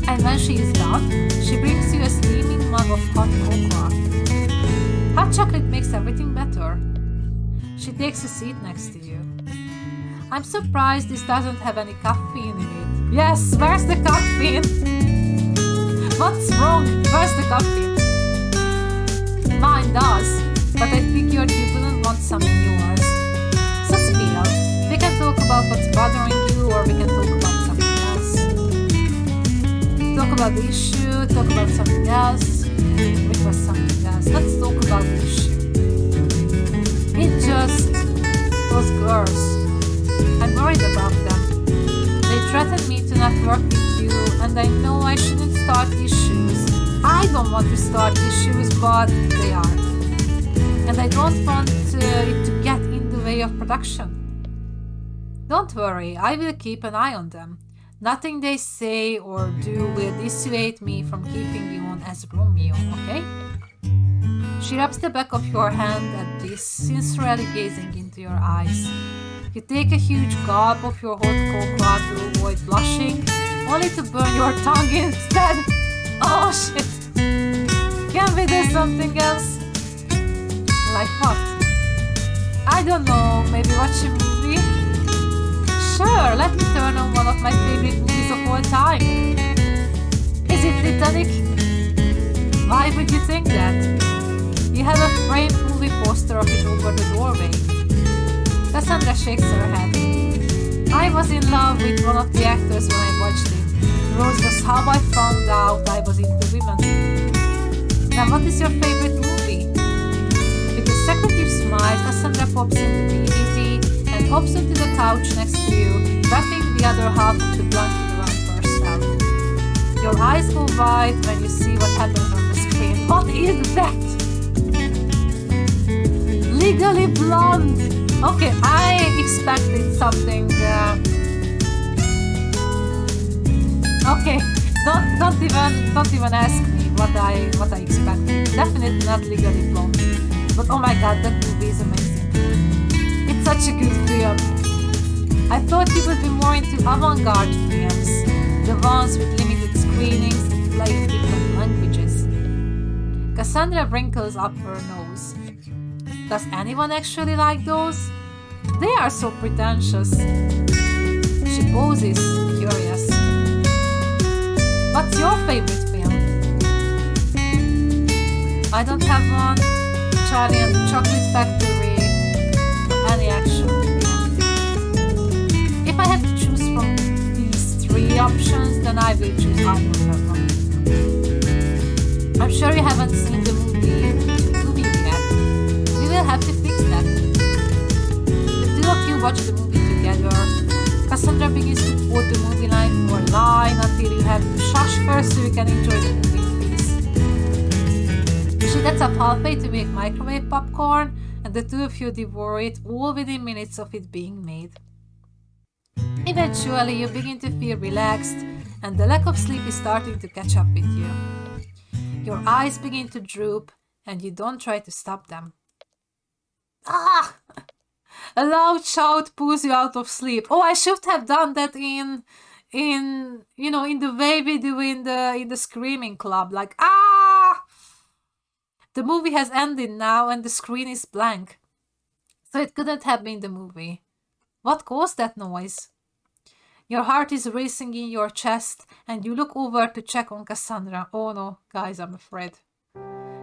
And when she is done, she brings you a steaming mug of hot cocoa. Hot chocolate makes everything better. She takes a seat next to you. I'm surprised this doesn't have any caffeine in it. Yes, where's the caffeine? What's wrong? Where's the caffeine? Mine does, but I figured you wouldn't want some in yours. So spill. We can talk about what's bothering you, or we can talk about something else. Talk about the issue, talk about something else. Which was something else? Let's talk about the issue. It's just those girls. I'm worried about them. They threatened me to not work with you, and I know I shouldn't start issues. I don't want to start issues, but they are. And I don't want it to get in the way of production. Don't worry, I will keep an eye on them. Nothing they say or do will dissuade me from keeping you on as Romeo, okay? She rubs the back of your hand at this, sincerely gazing into your eyes. You take a huge gulp of your hot cocoa to avoid blushing, only to burn your tongue instead. Oh shit! Can we do something else? Like what? I don't know, maybe watch a movie? Sure, let me turn on one of my favorite movies of all time. Is it Titanic? Why would you think that? You have a framed movie poster of it over the doorway. Cassandra shakes her head. I was in love with one of the actors when I watched it. Rose was how I found out I was into women. Now what is your favorite movie? With a secretive smile, Cassandra pops in the DVD and hops onto the couch next to you, wrapping the other half of the blanket around herself. Your eyes go wide when you see what happens on the screen. What is that? Legally Blonde! Okay, I expected something. Okay, don't even ask me what I expected. Definitely not Legally Blonde. But oh my god, that movie is amazing. It's such a good film. I thought you would be more into avant-garde films, the ones with limited screenings and play in different languages. Cassandra wrinkles up her nose. Does anyone actually like those? They are so pretentious. She poses, curious. What's your favorite film? I don't have one. Charlie and the Chocolate Factory. Any action. If I had to choose from these three options, then I will choose I don't have one. I'm sure you haven't seen the movie yet. We will have to fix that. The two of you watch the movie together. Cassandra begins to quote the movie line for line until you have to shush her so you can enjoy the movie in peace. She gets up halfway to make microwave popcorn, and the two of you devour it all within minutes of it being made. Eventually, you begin to feel relaxed, and the lack of sleep is starting to catch up with you. Your eyes begin to droop, and you don't try to stop them. Ah! A loud shout pulls you out of sleep. Oh, I should have done that in the way we do in the screaming club. Like, ah! The movie has ended now, and the screen is blank. So it couldn't have been the movie. What caused that noise? Your heart is racing in your chest, and you look over to check on Cassandra. Oh no, guys, I'm afraid.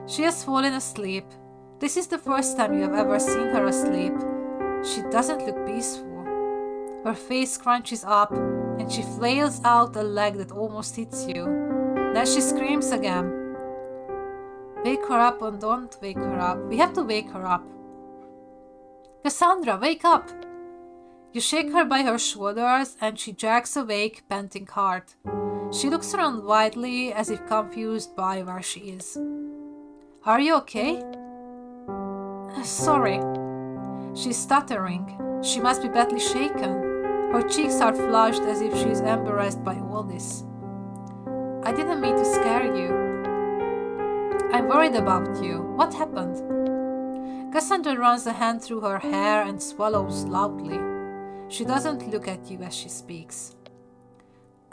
She has fallen asleep. This is the first time you have ever seen her asleep. She doesn't look peaceful. Her face crunches up, and she flails out a leg that almost hits you. Then she screams again. Wake her up and don't wake her up. We have to wake her up. Cassandra, wake up! You shake her by her shoulders, and she jerks awake, panting hard. She looks around widely, as if confused by where she is. Are you okay? Sorry. She's stuttering. She must be badly shaken. Her cheeks are flushed as if she is embarrassed by all this. I didn't mean to scare you. I'm worried about you. What happened? Cassandra runs a hand through her hair and swallows loudly. She doesn't look at you as she speaks.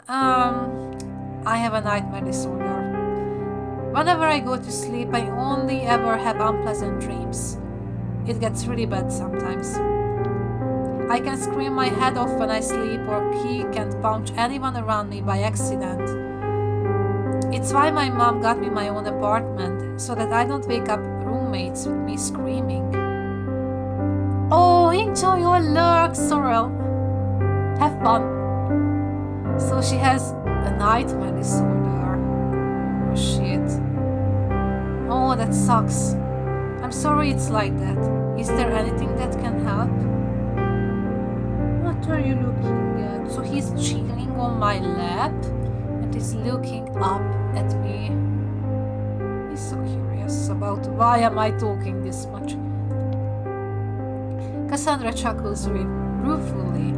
I have a nightmare disorder. Whenever I go to sleep, I only ever have unpleasant dreams. It gets really bad sometimes. I can scream my head off when I sleep or kick and punch anyone around me by accident. It's why my mom got me my own apartment, so that I don't wake up roommates with me screaming. Oh, enjoy your lurk, Sorrel. Have fun. So she has a nightmare disorder. Oh, shit. Oh, that sucks. I'm sorry it's like that. Is there anything that can help? What are you looking at? So he's chilling on my lap and he's looking up at me. He's so curious about why am I talking this much. Cassandra chuckles ruefully.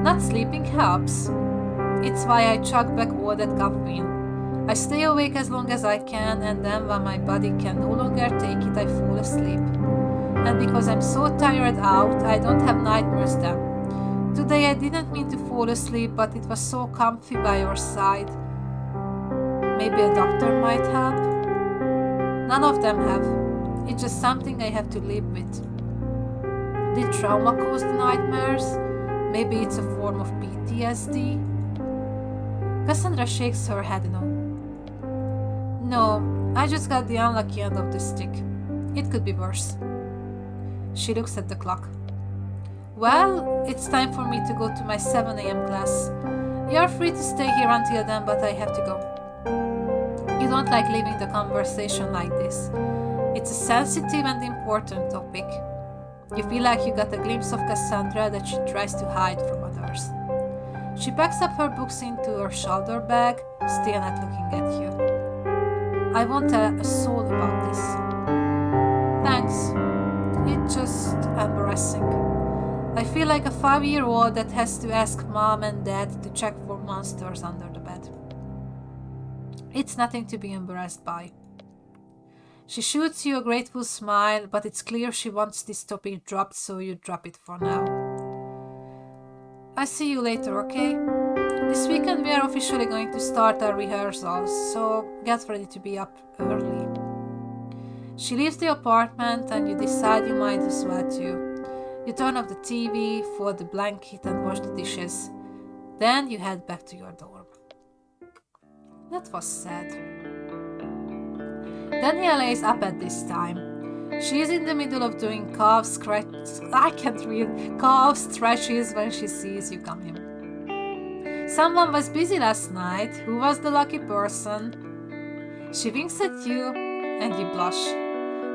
Not sleeping helps. It's why I chug back all that caffeine. I stay awake as long as I can, and then when my body can no longer take it, I fall asleep. And because I'm so tired out, I don't have nightmares then. Today I didn't mean to fall asleep, but it was so comfy by your side. Maybe a doctor might help? None of them have. It's just something I have to live with. Did trauma cause the nightmares? Maybe it's a form of PTSD? Cassandra shakes her head no. No, I just got the unlucky end of the stick. It could be worse. She looks at the clock. Well, it's time for me to go to my 7 a.m. class. You're free to stay here until then, but I have to go. You don't like leaving the conversation like this. It's a sensitive and important topic. You feel like you got a glimpse of Cassandra that she tries to hide from others. She packs up her books into her shoulder bag, still not looking at you. I won't tell a soul about this. Thanks. It's just embarrassing. I feel like a 5-year-old that has to ask mom and dad to check for monsters under the bed. It's nothing to be embarrassed by. She shoots you a grateful smile, but it's clear she wants this topic dropped, so you drop it for now. I see you later, okay? This weekend we are officially going to start our rehearsals, so get ready to be up early. She leaves the apartment and you decide you might as well too. You turn off the TV, fold the blanket and wash the dishes. Then you head back to your dorm. That was sad. Daniela is up at this time. She is in the middle of doing calf stretches when she sees you come in. Someone was busy last night. Who was the lucky person? She winks at you and you blush.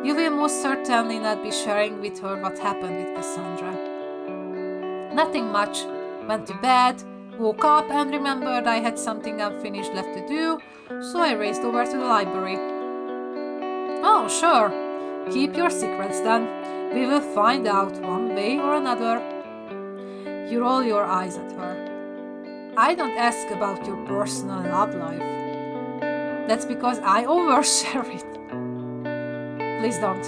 You will most certainly not be sharing with her what happened with Cassandra. Nothing much. Went to bed, woke up and remembered I had something unfinished left to do, so I raced over to the library. Oh, sure. Keep your secrets then. We will find out one way or another. You roll your eyes at her. I don't ask about your personal love life. That's because I overshare it. Please don't.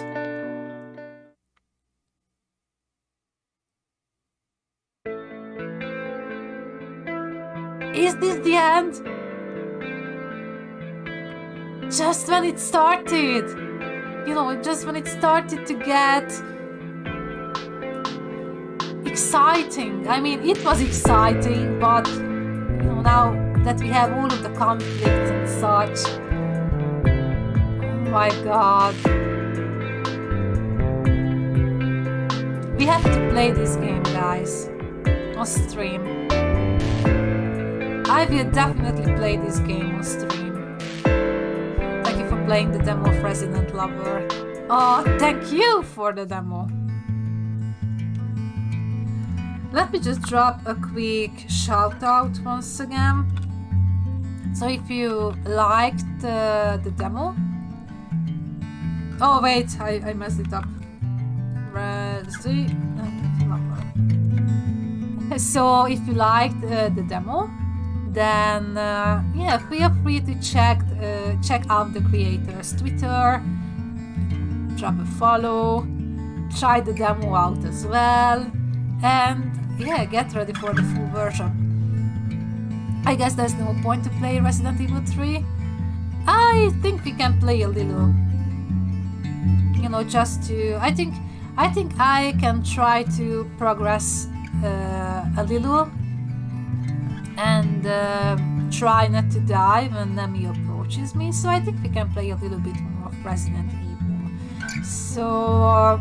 Is this the end? Just when it started. You know, just when it started to get exciting. I mean, it was exciting, but you know, now that we have all of the conflicts and such. Oh my god. We have to play this game, guys, on stream. I will definitely play this game on stream. Thank you for playing the demo of Resident Lover. Oh, thank you for the demo. Let me just drop a quick shout out once again. So if you liked the demo... Oh wait, I messed it up. So if you liked the demo, then yeah, feel free to check out the creator's Twitter, drop a follow, try the demo out as well, and yeah, get ready for the full version. I guess there's no point to play Resident Evil 3. I think we can play a little, you know, just to... I think I can try to progress a little and try not to die when Nemi approaches me. So I think we can play a little bit more of Resident Evil. So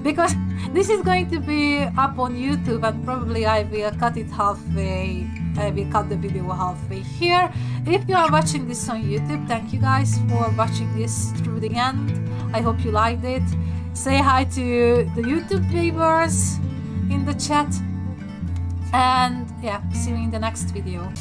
because this is going to be up on YouTube and probably I will cut it halfway. I will cut the video halfway here. If you are watching this on YouTube, thank you guys for watching this through the end. I hope you liked it. Say hi to the YouTube viewers in the chat. And yeah, see you in the next video.